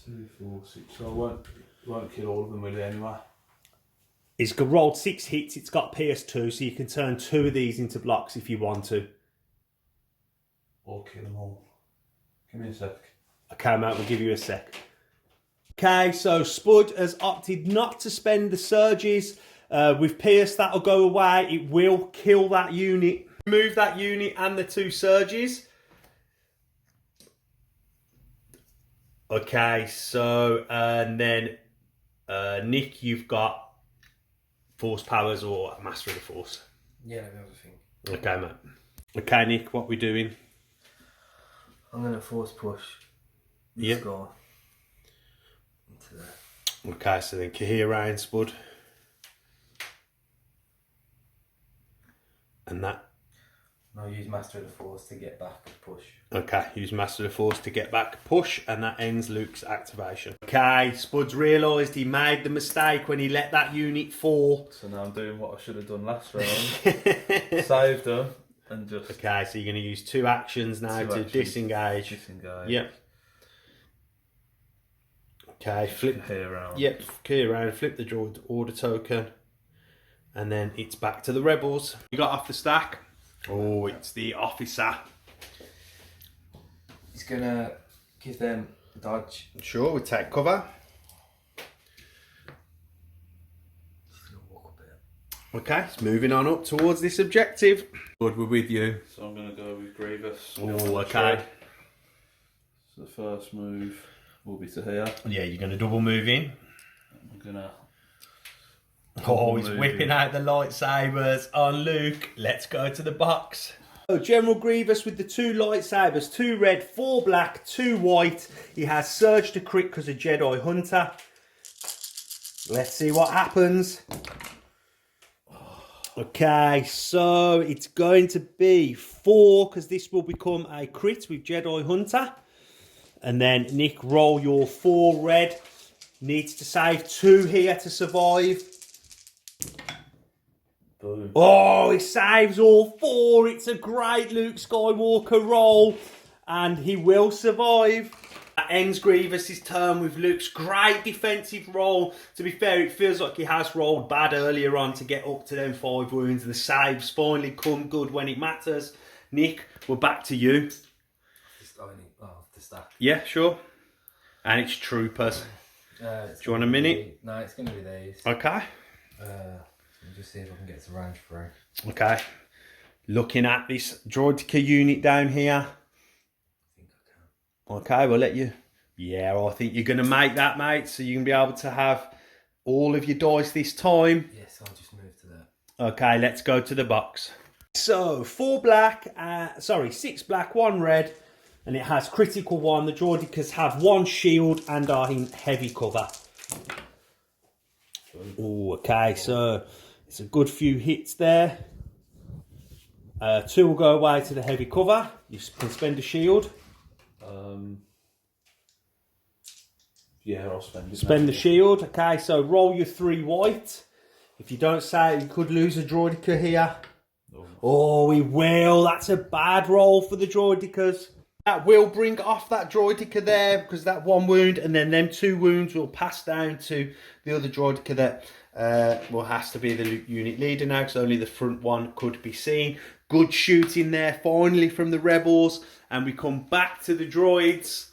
2, 4, 6. So I won't kill all of them with it anyway. It's rolled 6 hits. It's got pierce 2, so you can turn 2 of these into blocks if you want to. Or kill them all. Give me a sec. Okay, mate, we'll give you a sec. Okay, so Spud has opted not to spend the surges. With pierce, that'll go away. It will kill that unit. Remove that unit and the 2 surges. Okay, so and then Nick, you've got force powers or master of the force. Yeah, let me have a think. Okay, mate. Okay, Nick, what we doing? I'm going to force push this Yeah. guy into there. Okay, so then Kahir round, Spud. And that. I'll use Master of the Force to get back and push. Okay, use Master of the Force to get back, push, and that ends Luke's activation. Okay, Spud's realised he made the mistake when he let that unit fall. So now I'm doing what I should have done last round. Saved them and just... Okay, so you're going to use 2 actions now to disengage. Disengage. Yep. Okay, flip here around. Yep, key around, flip the droid order token, and then it's back to the rebels. You got off the stack. Oh, it's the officer. He's gonna give them a dodge. Sure, we take cover. He's gonna walk up here. Okay, it's moving on up towards this objective. Good, we're with you. So I'm going to go with Grievous. Oh, okay. So the first move will be to here. Yeah, you're going to double move in. I'm going to... Oh, he's whipping out the lightsabers on Luke. Let's go to the box. So General Grievous with the 2 lightsabers, 2 red, 4 black, 2 white. He has surge to crit because of Jedi Hunter. Let's see what happens. Okay, so it's going to be 4 because this will become a crit with Jedi Hunter. And then Nick, roll your 4 red. Needs to save 2 here to survive. Boom. Oh, he saves all 4. It's a great Luke Skywalker roll. And he will survive. That ends Grievous's turn with Luke's great defensive roll. To be fair, it feels like he has rolled bad earlier on to get up to them 5 wounds. The saves finally come good when it matters. Nick, we're back to you. The stack. Yeah, sure. And it's troopers. Do you want a minute? No, it's going to be these. Okay. I'll just see if I can get some range through. Okay. Looking at this droidka unit down here. I think I can. Okay, we'll let you. Yeah, I think you're going to make that, mate. So you're going to be able to have all of your dice this time. Yes, I'll just move to that. Okay, let's go to the box. So 4 black, 6 black, 1 red. And it has critical 1. The droidicas have 1 shield and are in heavy cover. Oh, okay, so it's a good few hits there. 2 will go away to the heavy cover. You can spend a shield. Yeah, I'll spend it. Spend the shield. Okay, so roll your 3 white. If you don't say it, you could lose a droidica here. Oh, we will. That's a bad roll for the droidicas. That will bring off that droidica there because that 1 wound, and then them 2 wounds will pass down to the other droidica that has to be the unit leader now, because only the front one could be seen. Good shooting there finally from the rebels, and we come back to the droids.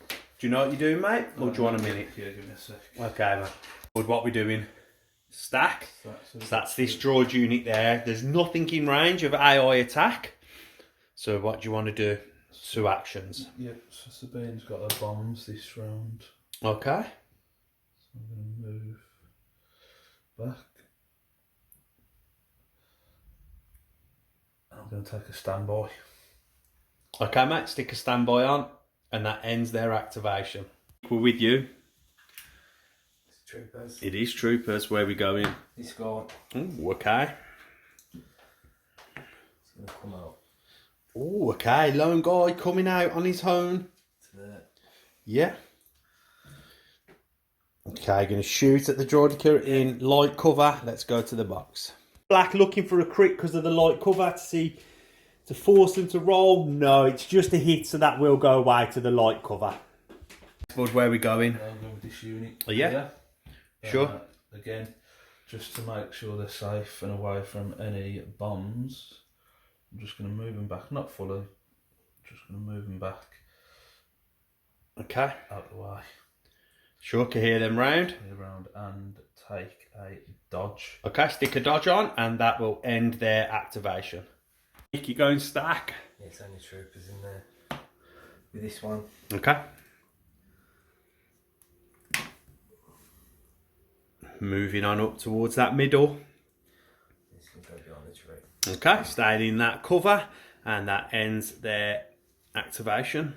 Do you know what you're doing, mate? Or do you want a minute? Yeah, give me a sec. Okay, mate. Good, what we're doing? Stack. So that's this droid unit there. There's nothing in range of AI attack. So what do you want to do? 2 actions. Yep, so Sabine's got her bombs this round. Okay. So I'm going to move back. I'm going to take a standby. Okay, mate, stick a standby on, and that ends their activation. We're with you. It's troopers. It is troopers. Where we going? He's gone. Ooh, okay. It's going to come out Ooh, okay. Lone guy coming out on his own. to there. Yeah. Okay, going to shoot at the droidica in light cover. Let's go to the box. Black looking for a crit because of the light cover to force them to roll. No, it's just a hit, so that will go away to the light cover. But where are we going? I'll go with this unit. Oh, yeah? Sure. Again, just to make sure they're safe and away from any bombs, I'm just going to move them back, not fully, just going to move them back Okay. out the way. Sure, can hear them round. Around and take a dodge. Okay, stick a dodge on, and that will end their activation. You're going stack. Yeah, it's only troopers in there with this one. Okay. Moving on up towards that middle. It's going to go behind the tree. Okay, staying in that cover, and that ends their activation.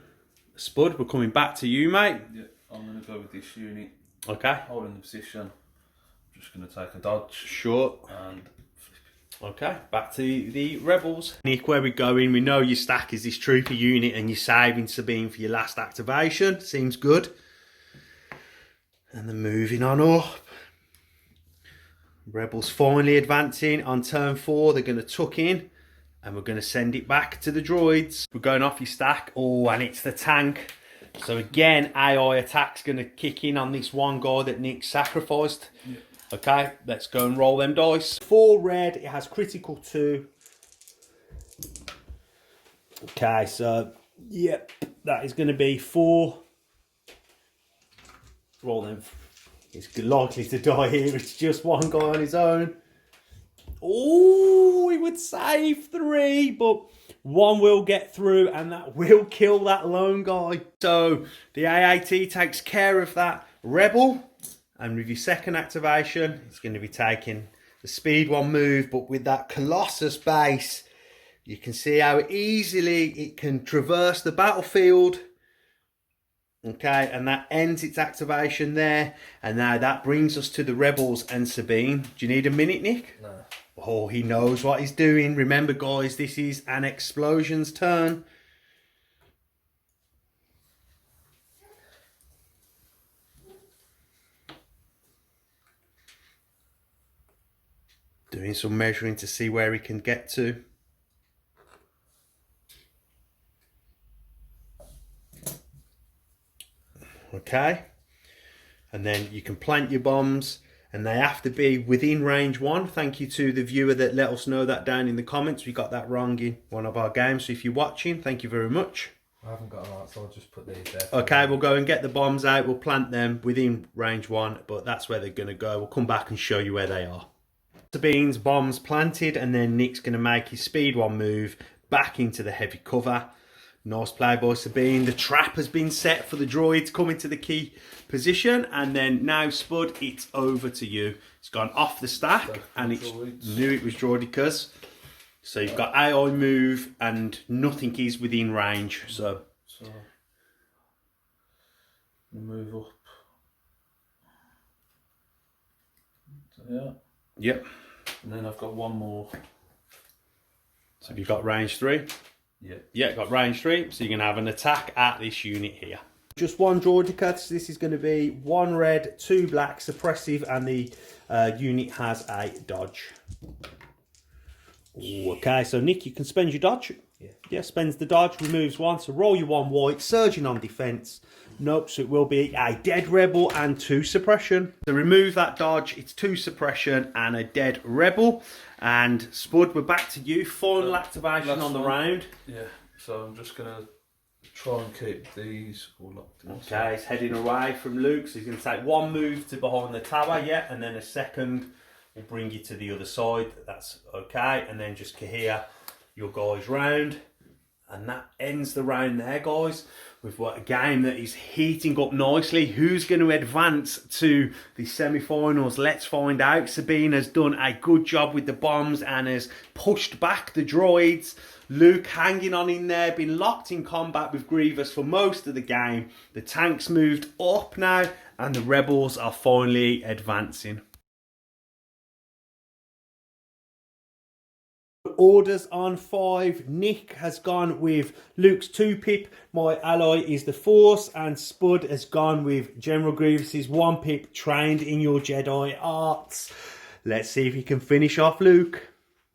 Spud, we're coming back to you, mate. Yeah, I'm going to go with this unit, Okay. holding the position. I'm just going to take a dodge Sure. and Okay, back to the rebels. Nick, where we're going, we know your stack is this trooper unit and you're saving Sabine for your last activation. Seems good. And then moving on up. Rebels finally advancing on turn 4. They're going to tuck in and we're going to send it back to the droids. We're going off your stack. Oh, and it's the tank. So again, AI attack's going to kick in on this one guy that Nick sacrificed. yeah. Okay, let's go and roll them dice. 4 red, it has critical 2. Okay, so, yep, that is going to be 4. Roll them. He's likely to die here. It's just one guy on his own. Oh, he would save 3, but 1 will get through and that will kill that lone guy. So, the AAT takes care of that rebel. And with your second activation, it's going to be taking the speed 1 move, but with that Colossus base, you can see how easily it can traverse the battlefield. Okay, and that ends its activation there. And now that brings us to the rebels and Sabine. Do you need a minute, Nick? No. Oh, he knows what he's doing. Remember, guys, this is an explosion's turn. Doing some measuring to see where he can get to. Okay. And then you can plant your bombs and they have to be within range 1. Thank you to the viewer that let us know that down in the comments. We got that wrong in one of our games. So if you're watching, thank you very much. I haven't got a lot, so I'll just put these there. Okay, we'll go and get the bombs out. We'll plant them within range 1, but that's where they're going to go. We'll come back and show you where they are. Sabine's bombs planted, and then Nick's going to make his speed 1 move back into the heavy cover. Nice play by Sabine. The trap has been set for the droids coming to the key position, and then now Spud, it's over to you. It's gone off the stack, and it's knew it was droidicas. So you've got AI move, and nothing is within range. So move up. So, yeah. Yep. And then I've got 1 more. So you've got range 3. Yeah. Yeah, got range 3. So you're going to have an attack at this unit here. Just one droidica, so this is going to be 1 red, 2 black, suppressive, and the unit has a dodge. Ooh, okay, so Nick, you can spend your dodge. Yeah, spends the dodge, removes 1, so roll your 1 white, surging on defense. Nope, so it will be a dead rebel and 2 suppression. So remove that dodge, it's 2 suppression and a dead rebel. And Spud, we're back to you. Final activation on the round. Yeah, so I'm just going to try and keep these all locked in. Okay, he's heading away from Luke, so he's going to take 1 move to behind the tower, yeah, and then a second will bring you to the other side. That's okay, and then just cohere your guys round. And that ends the round there, guys. We've got a game that is heating up nicely. Who's going to advance to the semi-finals? Let's find out. Sabine has done a good job with the bombs and has pushed back the droids. Luke hanging on in there, been locked in combat with Grievous for most of the game. The tanks moved up now and the rebels are finally advancing. Orders on 5. Nick has gone with Luke's 2-pip. My ally is the Force, and Spud has gone with General Grievous's 1-pip, trained in your Jedi arts. Let's see if he can finish off Luke.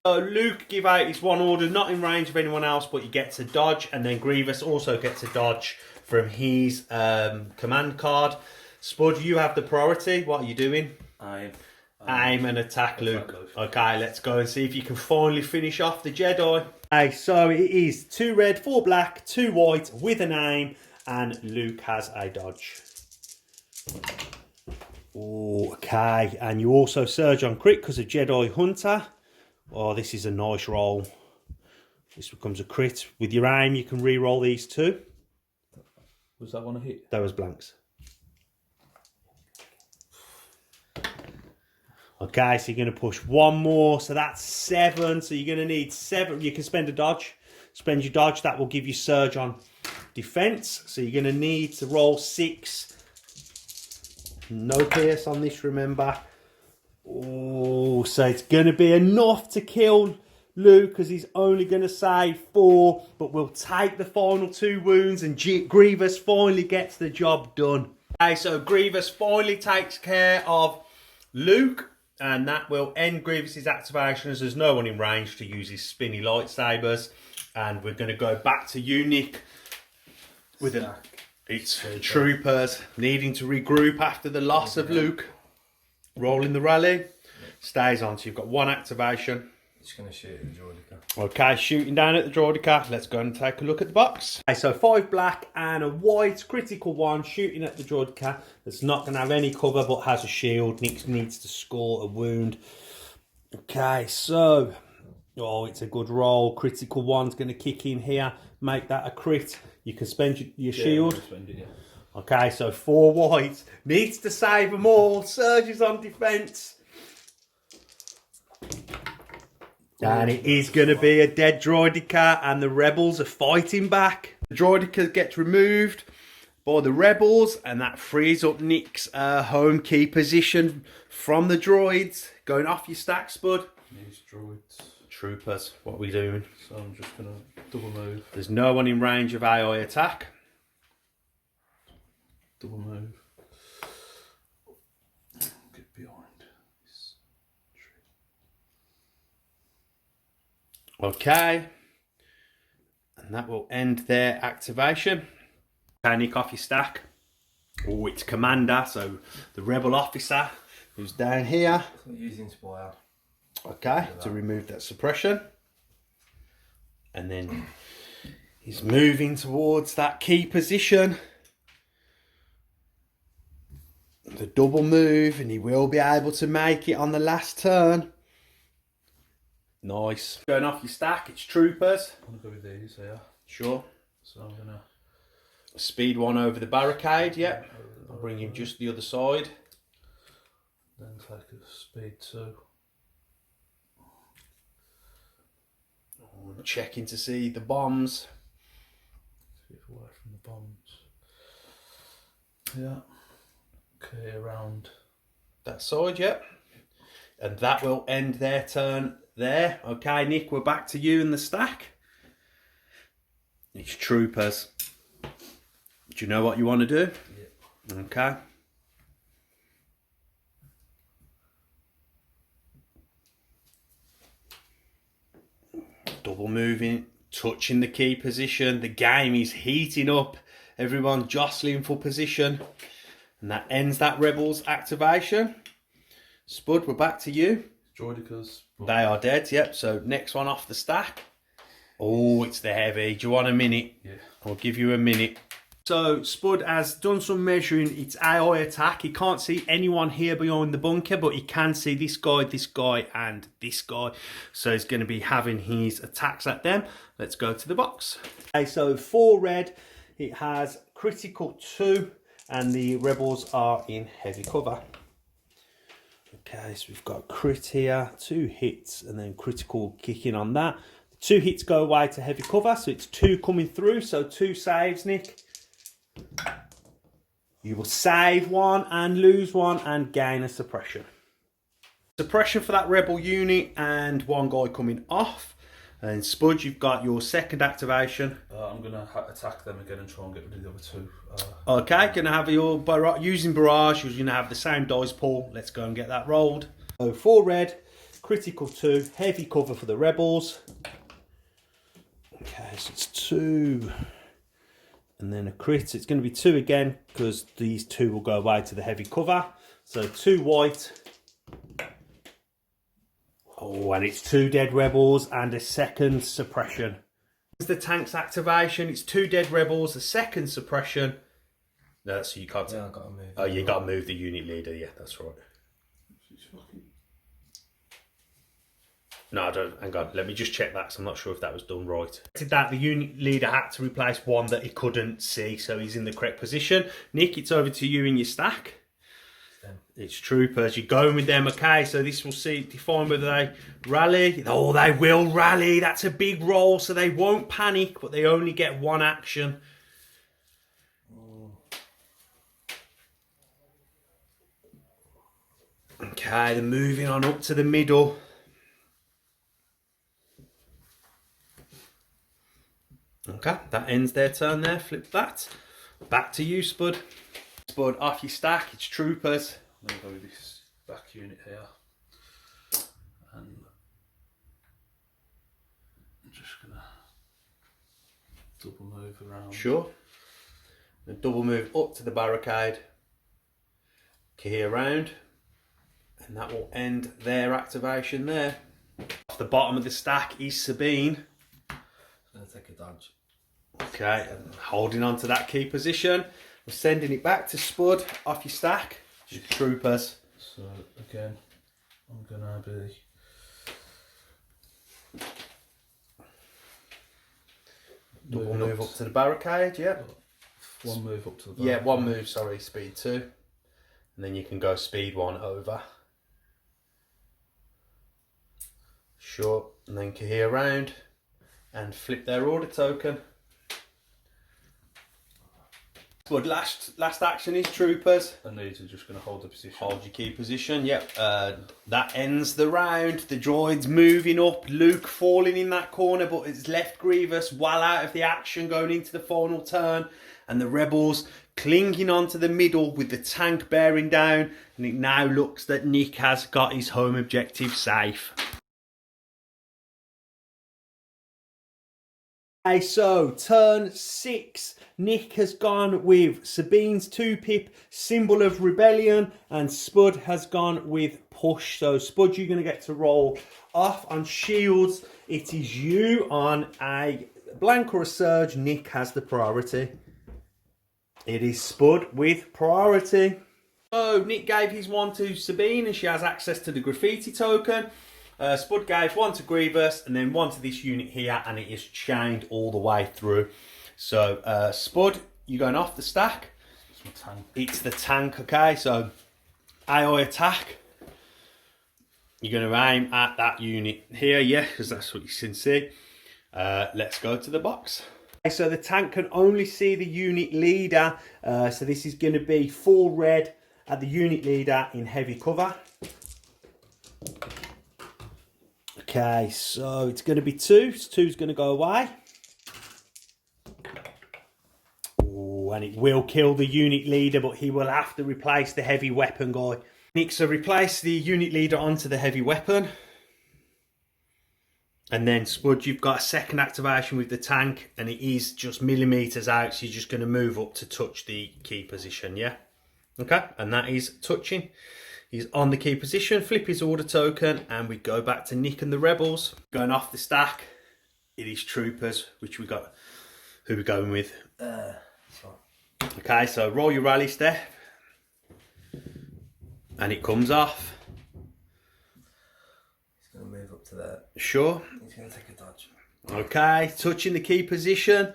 Luke give out his 1 order, not in range of anyone else, but he gets a dodge, and then Grievous also gets a dodge from his command card. Spud, you have the priority. What are you doing? Aim and attack Luke. Okay, let's go and see if you can finally finish off the Jedi. Okay, so it is 2 red, 4 black, 2 white with an aim, and Luke has a dodge. Ooh, okay, and you also surge on crit because of Jedi Hunter. Oh, this is a nice roll. This becomes a crit. With your aim, you can re-roll these 2. Was that one a hit? That was blanks. Okay, so you're going to push 1 more, so that's 7. So you're going to need 7. You can spend a dodge. Spend your dodge, that will give you surge on defense. So you're going to need to roll 6. No pierce on this, remember. Oh, so it's going to be enough to kill Luke because he's only going to say 4, but we'll take the final 2 wounds and Grievous finally gets the job done. Okay, so Grievous finally takes care of Luke. And that will end Grievous's activation as there's no one in range to use his spinny lightsabers. And we're going to go back to you, Nick, with it's troopers needing to regroup after the loss of Luke. Rolling the rally. Stays on, so you've got 1 activation. Just going to shoot at the droidica. Okay, shooting down at the droidica. Let's go and take a look at the box. Okay, so 5 black and a white, critical 1, shooting at the droidica. That's not going to have any cover, but has a shield. Nick needs to score a wound. Okay, so, oh, it's a good roll. Critical 1's going to kick in here. Make that a crit. You can spend your shield. Spend it, yeah. Okay, so 4 white. Needs to save them all. Surges on defense. And it is going to be a dead droidica, and the rebels are fighting back. The droidica gets removed by the rebels, and that frees up Nick's home key position from the droids. Going off your stack, Spud. These droids. Troopers, what are we doing? So I'm just going to double move. There's no one in range of AI attack. Double move. Get behind this tree. Okay. And that will end their activation. Okay, Nick, off your stack. Oh, it's commander, so the rebel officer who's down here. Using spoil. Okay, to remove that suppression. And then he's moving towards that key position. The double move, and he will be able to make it on the last turn. Nice. Going off your stack, it's troopers. I'm going to go with these here. Sure. So I'm going to speed 1 over the barricade, yep. I'll bring him just the other side. then take a speed 2. Checking to see the bombs. Keep away from the bombs. Yeah. Okay, around That side, yep. And that will end their turn there. Okay, Nick, we're back to you in the stack. It's troopers. Do you know what you want to do? Yeah. Okay. Double moving, touching the key position. The game is heating up. Everyone jostling for position. And that ends that Rebels activation. Spud, we're back to you. Droidicas. They are dead, yep. So next one off the stack. Oh, it's the heavy. Do you want a minute? Yeah. I'll give you a minute. So Spud has done some measuring. It's AI attack. He can't see anyone here behind the bunker, but he can see this guy, and this guy. So he's going to be having his attacks at them. Let's go to the box. Okay, so 4 red. It has critical 2, and the rebels are in heavy cover. Okay, so we've got crit here, 2 hits, and then critical kicking on that. 2 hits go away to heavy cover, so it's 2 coming through, so 2 saves, Nick. You will save 1 and lose 1 and gain a suppression. Suppression for that rebel unit and 1 guy coming off. And Spud, you've got your second activation. I'm going to attack them again and try and get rid of the other 2. Okay, going to have your using barrage. You're going to have the same dice pool. Let's go and get that rolled. So 4 red, critical 2, heavy cover for the rebels. Okay, so it's 2, and then a crit. It's going to be 2 again because these 2 will go away to the heavy cover. So 2 white. Oh, and it's 2 dead rebels and a second suppression. It's the tank's activation. It's 2 dead rebels, a second suppression. No, so you can't. Yeah, I've got to move. Oh, you got to move the unit leader. Yeah, that's right. No, I don't. Hang on. Let me just check that because I'm not sure if that was done right. That the unit leader had to replace 1 that he couldn't see, so he's in the correct position. Nick, it's over to you in your stack. It's troopers. You're going with them, okay? So this will define whether they rally. Oh, they will rally. That's a big roll, so they won't panic, but they only get 1 action. Okay, they're moving on up to the middle. Okay, that ends their turn there. Flip that. Back to you, Spud. Spud, off your stack. It's troopers. I'm going to go with this back unit here. And I'm just going to double move around. Sure. And double move up to the barricade. Key around. And that will end their activation there. Off the bottom of the stack is Sabine. I'm going to take a dodge. Okay, and holding on to that key position. We're sending it back to Spud, off your stack. Troopers. So again, I'm going to be... Double move up to the barricade, yeah. 1 move up to the barricade. Yeah, 1 move, sorry, speed 2. And then you can go speed 1 over. Sure, and then key around and flip their order token. But last action is troopers. And these are just going to hold the position. Hold your key position, yep. That ends the round. The droids moving up. Luke falling in that corner, but it's left Grievous well out of the action going into the final turn. And the rebels clinging onto the middle with the tank bearing down. And it now looks that Nick has got his home objective safe. Okay, so turn 6. Nick has gone with Sabine's 2-pip, symbol of rebellion, and Spud has gone with push. So Spud, you're going to get to roll off on shields. It is you on a blank or a surge. Nick has the priority. It is Spud with priority. So Nick gave his 1 to Sabine and she has access to the graffiti token. Spud gave 1 to Grievous and then 1 to this unit here, and it is chained all the way through. So Spud, you're going off the stack. It's my tank. It's the tank, okay? So AI attack. You're going to aim at that unit here, yeah, because that's what you can see. Let's go to the box. Okay, so the tank can only see the unit leader. So this is going to be 4 red at the unit leader in heavy cover. Okay, so it's going to be 2. So 2's going to go away. Ooh, Oh, and it will kill the unit leader, but he will have to replace the heavy weapon guy. Nick, so replace the unit leader onto the heavy weapon. And then, Spud, you've got a second activation with the tank, and it is just millimetres out, so you're just going to move up to touch the key position, yeah? Okay, and that is touching. He's on the key position, flip his order token, and we go back to Nick and the rebels. Going off the stack, it is troopers, which we got. Who we going with? Okay, so roll your rally step, and it comes off. He's going to move up to there. Sure. He's going to take a dodge. Okay, touching the key position,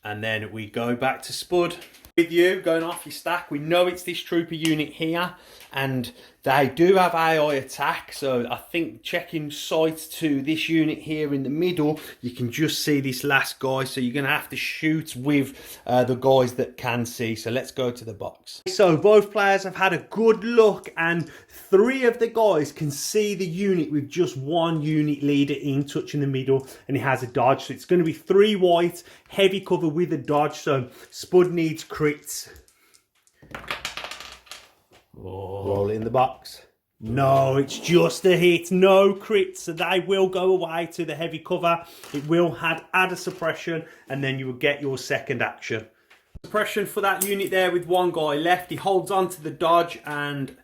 and then we go back to Spud. With you going off your stack, we know it's this trooper unit here, and they do have AI attack, so I think checking sight to this unit here in the middle, you can just see this last guy, so you're going to have to shoot with the guys that can see. So let's go to the box. So both players have had a good look, and 3 of the guys can see the unit with just 1 unit leader in touching the middle, and he has a dodge. So it's going to be 3 white, heavy cover with a dodge, so Spud needs crits. Oh. Roll it in the box. No, it's just a hit. No crits, so they will go away to the heavy cover. It will add a suppression, and then you will get your second action. Suppression for that unit there with 1 guy left. He holds on to the dodge, and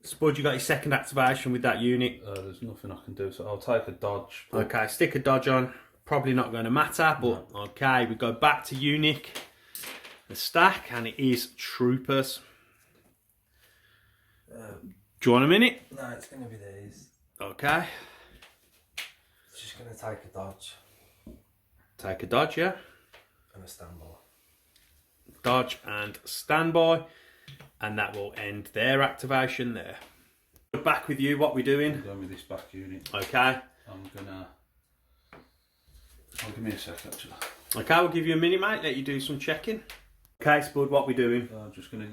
Spud, you got your second activation with that unit. There's nothing I can do, so I'll take a dodge. Okay, stick a dodge on. Probably not going to matter, but no. Okay, we go back to unit. The stack, and it is troopers. Do you want a minute? No, it's going to be these. Okay. Just going to take a dodge. Take a dodge, yeah? And a standby. Dodge and standby. And that will end their activation there. Back with you, what we doing? I'm going with this back unit. Okay. I'm gonna... give me a sec, actually. Okay, we'll give you a minute, mate. Let you do some checking. Okay, Spud, what we doing? I'm just gonna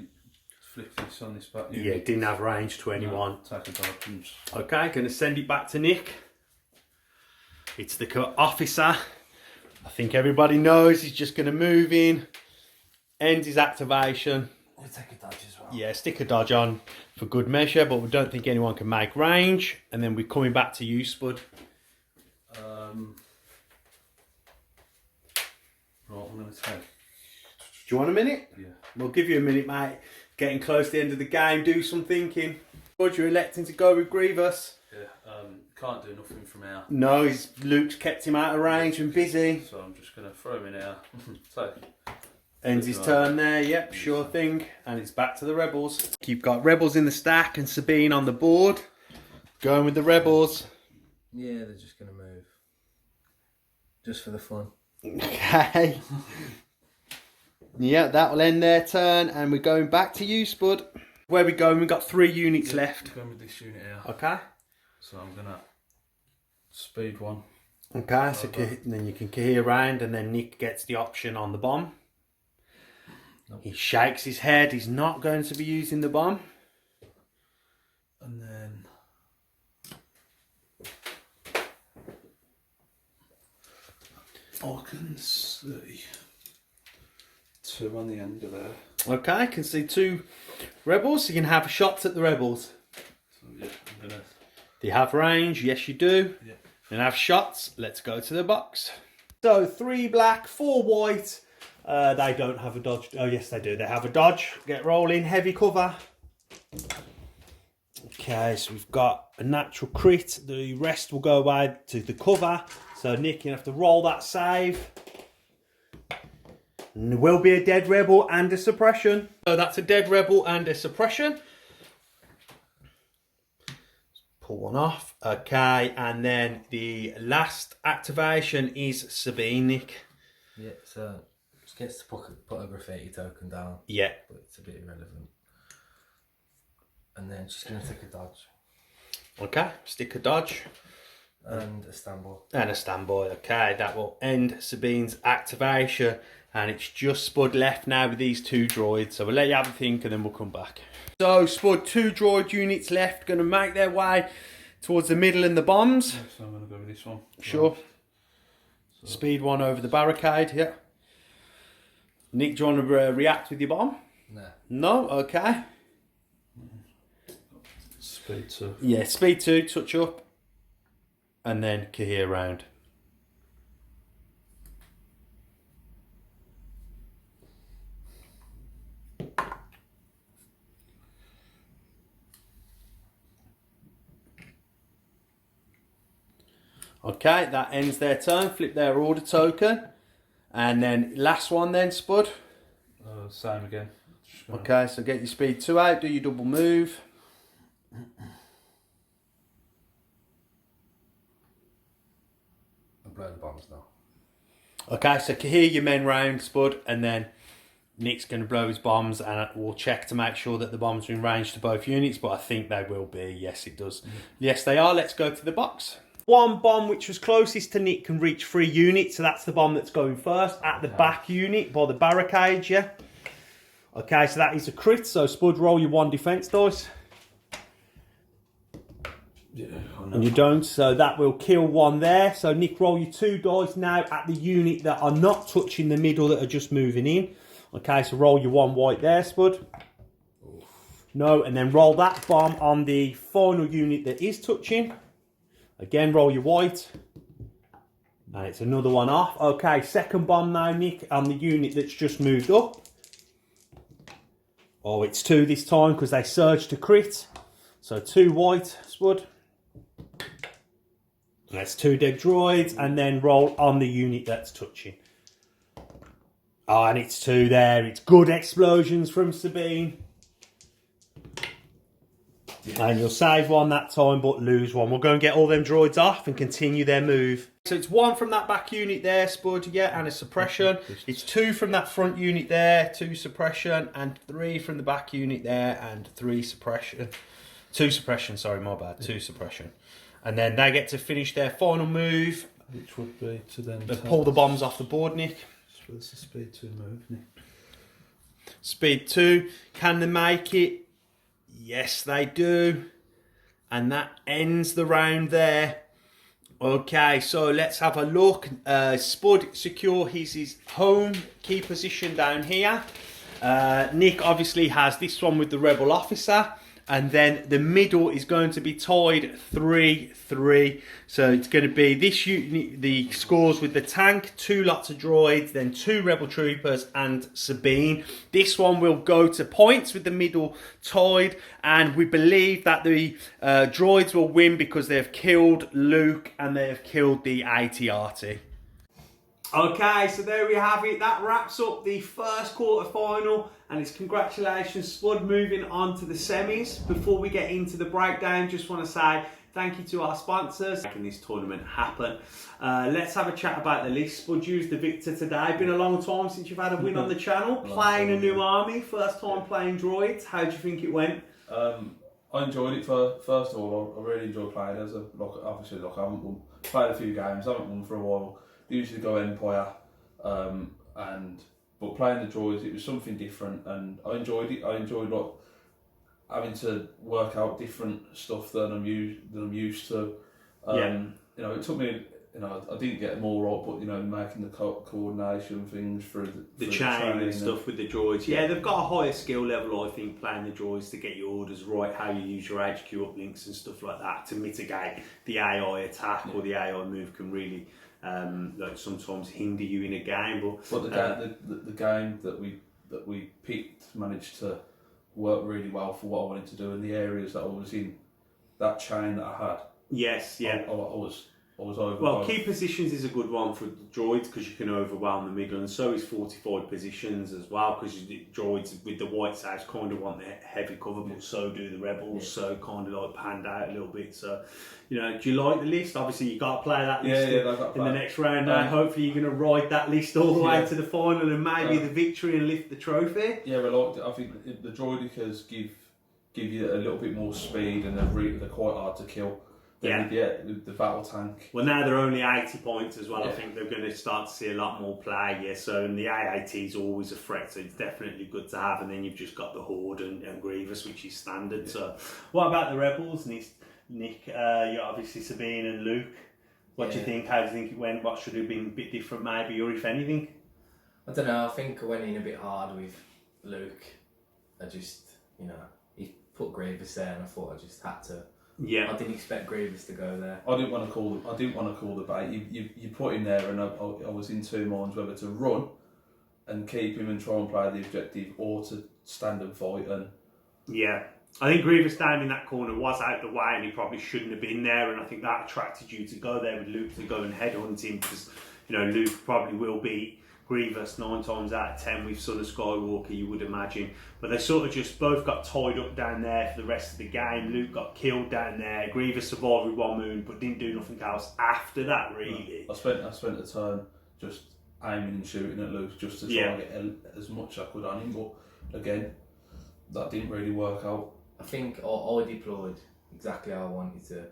flick this on this back unit. Yeah, it didn't have range to anyone. No, take a dodge. Okay, gonna send it back to Nick. It's the officer. I think everybody knows he's just gonna move in, end his activation. We'll take a dodge as well. Yeah, stick a dodge on for good measure, but we don't think anyone can make range. And then we're coming back to you, Spud. Right, I'm gonna take. Do you want a minute? Yeah. We'll give you a minute, mate. Getting close to the end of the game, do some thinking. Spud, you're electing to go with Grievous. Yeah, can't do nothing from here. No, Luke's kept him out of range and busy. So I'm just gonna throw him in here. So. Ends his turn there, yep, sure thing. And it's back to the rebels. You've got rebels in the stack and Sabine on the board. Going with the rebels. Yeah, they're just going to move. Just for the fun. Okay. Yeah, that will end their turn, and we're going back to you, Spud. Where we going? We've got 3 units left. I'm going with this unit here. Okay. So I'm gonna speed 1. Okay, so then you can key around, and then Nick gets the option on the bomb. Nope. He shakes his head. He's not going to be using the bomb. And then I can see 2 on the end of there. Okay, I can see 2 rebels. You can have shots at the rebels. So yeah, I'm gonna... Do you have range? Yes, you do. Yeah. And have shots. Let's go to the box. So 3 black, 4 white. They don't have a dodge. Oh, yes, they do. They have a dodge. Get rolling. Heavy cover. Okay, so we've got a natural crit. The rest will go away to the cover. So Nick, you have to roll that save. And there will be a dead rebel and a suppression. So that's a dead rebel and a suppression. Pull one off. Okay, and then the last activation is Sabine, Nick. Yeah, so just gets to put a graffiti token down. Yeah. But it's a bit irrelevant. And then she's going to take a dodge. Okay, stick a dodge. And a standby. And a standby. Okay, that will end Sabine's activation. And it's just Spud left now with these 2 droids. So we'll let you have a think and then we'll come back. So Spud, 2 droid units left. Going to make their way towards the middle and the bombs. Yeah, so I'm going to go with this one. Sure. Right. So, Speed 1 over the barricade, yeah. Nick, do you want to react with your bomb? Nah. No? Okay. Speed 2. Yeah, speed 2, touch up, and then cohere round. Okay, that ends their turn. Flip their order token. And then last one then, Spud. Same again. Okay, so get your speed 2 out, do your double move. I'll blow the bombs now. Okay, so cohere your men round, Spud, and then Nick's going to blow his bombs, and we'll check to make sure that the bombs are in range to both units, but I think they will be. Yes, it does. Yes, they are. Let's go to the box. One bomb which was closest to Nick can reach 3 units, so that's the bomb that's going first at the back unit by the barricade, yeah? Okay, so that is a crit, so Spud, roll your 1 defense dice. Yeah, And you don't, so that will kill 1 there. So Nick, roll your 2 dice now at the unit that are not touching the middle, that are just moving in. Okay, so roll your 1 white there, Spud. No, and then roll that bomb on the final unit that is touching. Again, roll your white. And it's another one off. Okay, second bomb now, Nick, on the unit that's just moved up. Oh, it's 2 this time because they surged to crit. So 2 white, Spud. That's 2 dead droids, and then roll on the unit that's touching. Oh, and it's 2 there. It's good explosions from Sabine. And you'll save 1 that time, but lose 1. We'll go and get all them droids off and continue their move. So it's 1 from that back unit there, Spud, yeah, and a suppression. It's 2 from that front unit there, 2 suppression, and 3 from the back unit there, and 3 suppression. 2 suppression, sorry, my bad, 2 suppression. And then they get to finish their final move. Which would be to then Pull the bombs off the board, Nick. So it's a speed 2 move, Nick. Speed 2, can they make it? Yes, they do. And that ends the round there. Okay, so let's have a look. Spud secure his home key position down here. Nick obviously has this one with the rebel officer. And then the middle is going to be tied 3-3. So it's going to be this unit, the scores with the tank, 2 lots of droids, then 2 rebel troopers and Sabine. This one will go to points with the middle tied. And we believe that the droids will win because they've killed Luke and they have killed the AT-AT. Okay, so there we have it. That wraps up the first quarter final, and it's congratulations, Spud, moving on to the semis. Before we get into the breakdown, just want to say thank you to our sponsors making this tournament happen. Let's have a chat about the list. Spud, you's the victor today. Been a long time since you've had a win on the channel. Playing a new army, first time playing droids. How do you think it went? I enjoyed it. First of all, I really enjoyed playing as a obviously I haven't won, played a few games, I haven't won for a while. Usually go Empire, but playing the droids, it was something different, and I enjoyed it. I enjoyed having to work out different stuff than I'm used to. You know, it took me. You know, I didn't get them all right, but you know, making the coordination things through the chain and stuff with the droids. Yeah, they've got a higher skill level, I think, playing the droids to get your orders right, how you use your HQ uplinks and stuff like that to mitigate the AI attack or the AI move can really. Like sometimes hinder you in a game, but the game that we picked managed to work really well for what I wanted to do in the areas that I was in, that chain that I had. Yes, yeah. I was over. Well, key positions is a good one for droids because you can overwhelm the middle, and so is fortified positions as well because droids with the white saves kind of want the heavy cover, but so do the rebels. So kind of like panned out a little bit. So, you know, do you like the list? Obviously, you got to play that list in the next round. Hopefully, you're going to ride that list all the way to the final and maybe the victory and lift the trophy. Yeah, well, I think the droidicas give you a little bit more speed and they're quite hard to kill. The battle tank. Well, now they're only 80 points as well. I think they're going to start to see a lot more play. Yeah, so and the AAT is always a threat, so it's definitely good to have. And then you've just got the Horde and Grievous, which is standard. Yeah. So, what about the Rebels, Nick? You're obviously Sabine and Luke. What do you think? How do you think it went? What should have been a bit different, maybe, or if anything? I don't know, I think I went in a bit hard with Luke. I just, he put Grievous there and I thought I just had to. Yeah. I didn't expect Grievous to go there. I didn't want to call the bait. You put him there, and I was in two minds whether to run and keep him and try and play the objective, or to stand and fight. And yeah, I think Grievous down in that corner was out the way, and he probably shouldn't have been there. And I think that attracted you to go there with Luke, to go and headhunt him, because Luke probably will beat Grievous 9 times out of 10 with Son of Skywalker, you would imagine. But they sort of just both got tied up down there for the rest of the game. Luke got killed down there. Grievous survived with 1 wound, but didn't do nothing else after that, really. I spent the time just aiming and shooting at Luke, just to try and get as much as I could on him. But again, that didn't really work out. I think I deployed exactly how I wanted to,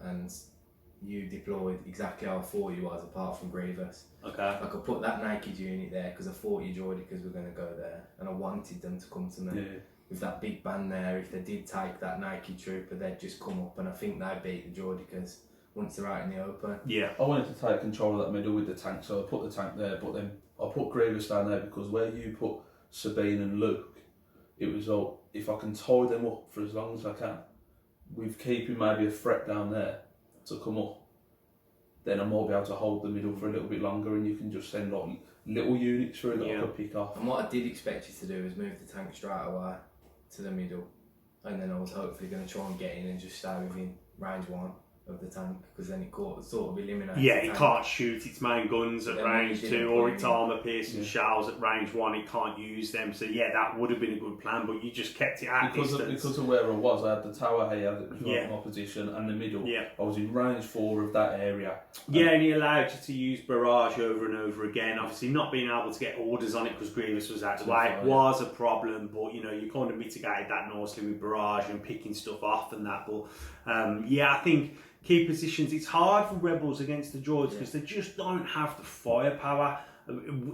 and you deployed exactly how I thought you was, apart from Grievous. Okay. I could put that naked unit there because I thought you droidicas were going to go there, and I wanted them to come to me. Yeah. With that big band there, if they did take that naked trooper, they'd just come up, and I think they beat the droidicas once they're out in the open. Yeah. I wanted to take control of that middle with the tank, so I put the tank there, but then I put Grievous down there because where you put Sabine and Luke, it was all, if I can tie them up for as long as I can, with keeping maybe a threat down there to come up, then I might be able to hold the middle for a little bit longer, and you can just send like little units through that I could pick off. And what I did expect you to do is move the tank straight away to the middle, and then I was hopefully going to try and get in and just stay within range 1 of the tank, because then it sort of eliminates. Yeah, it can't shoot its main guns at range 2, or its armour piercing shells at range 1. It can't use them. So yeah, that would have been a good plan, but you just kept it at distance. Because of where I was, I had the tower here that was right in my position, and the middle. Yeah. I was in range 4 of that area. Yeah, and he allowed you to use barrage over and over again. Obviously, not being able to get orders on it because Grievous was out of the way was a problem, but you kind of mitigated that nicely with barrage and picking stuff off and that. But I think key positions, it's hard for rebels against the droids because they just don't have the firepower.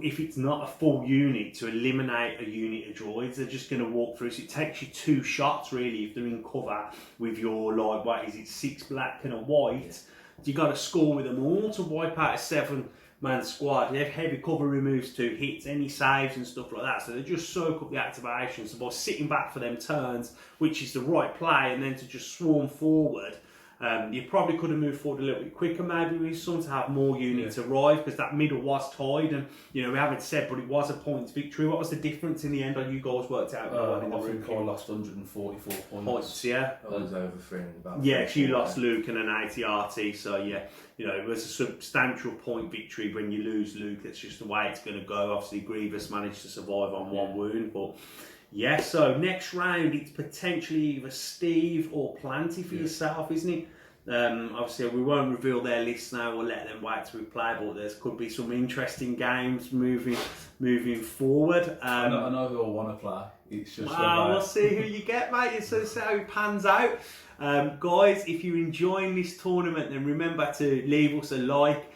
If it's not a full unit, to eliminate a unit of droids, they're just going to walk through. So it takes you 2 shots really if they're in cover with your, like, what is it, 6 black and a white. You got to score with them all to wipe out a 7-man squad. They have heavy cover removes 2 hits, any saves and stuff like that. So they just soak up the activation. So by sitting back for them turns, which is the right play, and then to just swarm forward. You probably could have moved forward a little bit quicker, maybe with some, to have more units arrive, because that middle was tied, and we haven't said, but it was a points victory. What was the difference in the end? You guys worked out. I think I lost 144 points. Yeah. I was over 300. Yeah, you lost Luke and an 80 RT, so yeah, it was a substantial point victory. When you lose Luke, that's just the way it's going to go. Obviously, Grievous managed to survive on 1 wound, but. Yeah, so next round it's potentially either Steve or Planty for yourself, isn't it? Obviously we won't reveal their list now, we'll let them wait to play, but there could be some interesting games moving forward. I know who I want to play. It's just we'll see who you get, mate. So see how it pans out. Guys, if you're enjoying this tournament, then remember to leave us a like.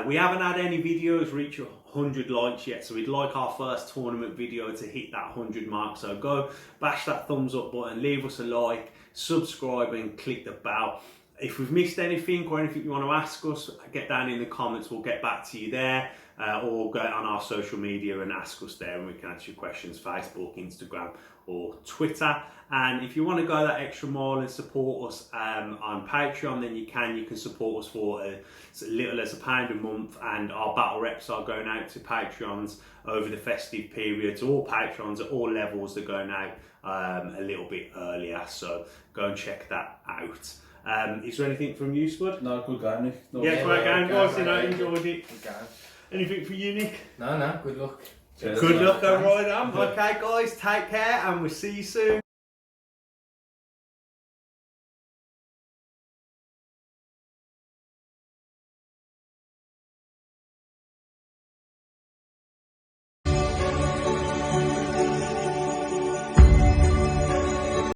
We haven't had any videos reach 100 likes yet, so we'd like our first tournament video to hit that 100 mark. So go bash that thumbs up button, leave us a like, subscribe and click the bell. If we've missed anything or anything you want to ask us, get down in the comments, we'll get back to you there, or go on our social media and ask us there, and we can answer your questions, Facebook, Instagram or Twitter. And if you want to go that extra mile and support us on Patreon, then you can support us for as little as £1 a month, and our battle reps are going out to Patreons over the festive period. So all Patrons at all levels are going out a little bit earlier, so go and check that out. Is there anything from you, Spud? No, good game, Nick. Yeah, great game, guys. I enjoyed it. Anything for you, Nick? No, good luck. Good luck, all right. Okay, guys, take care, and we'll see you soon.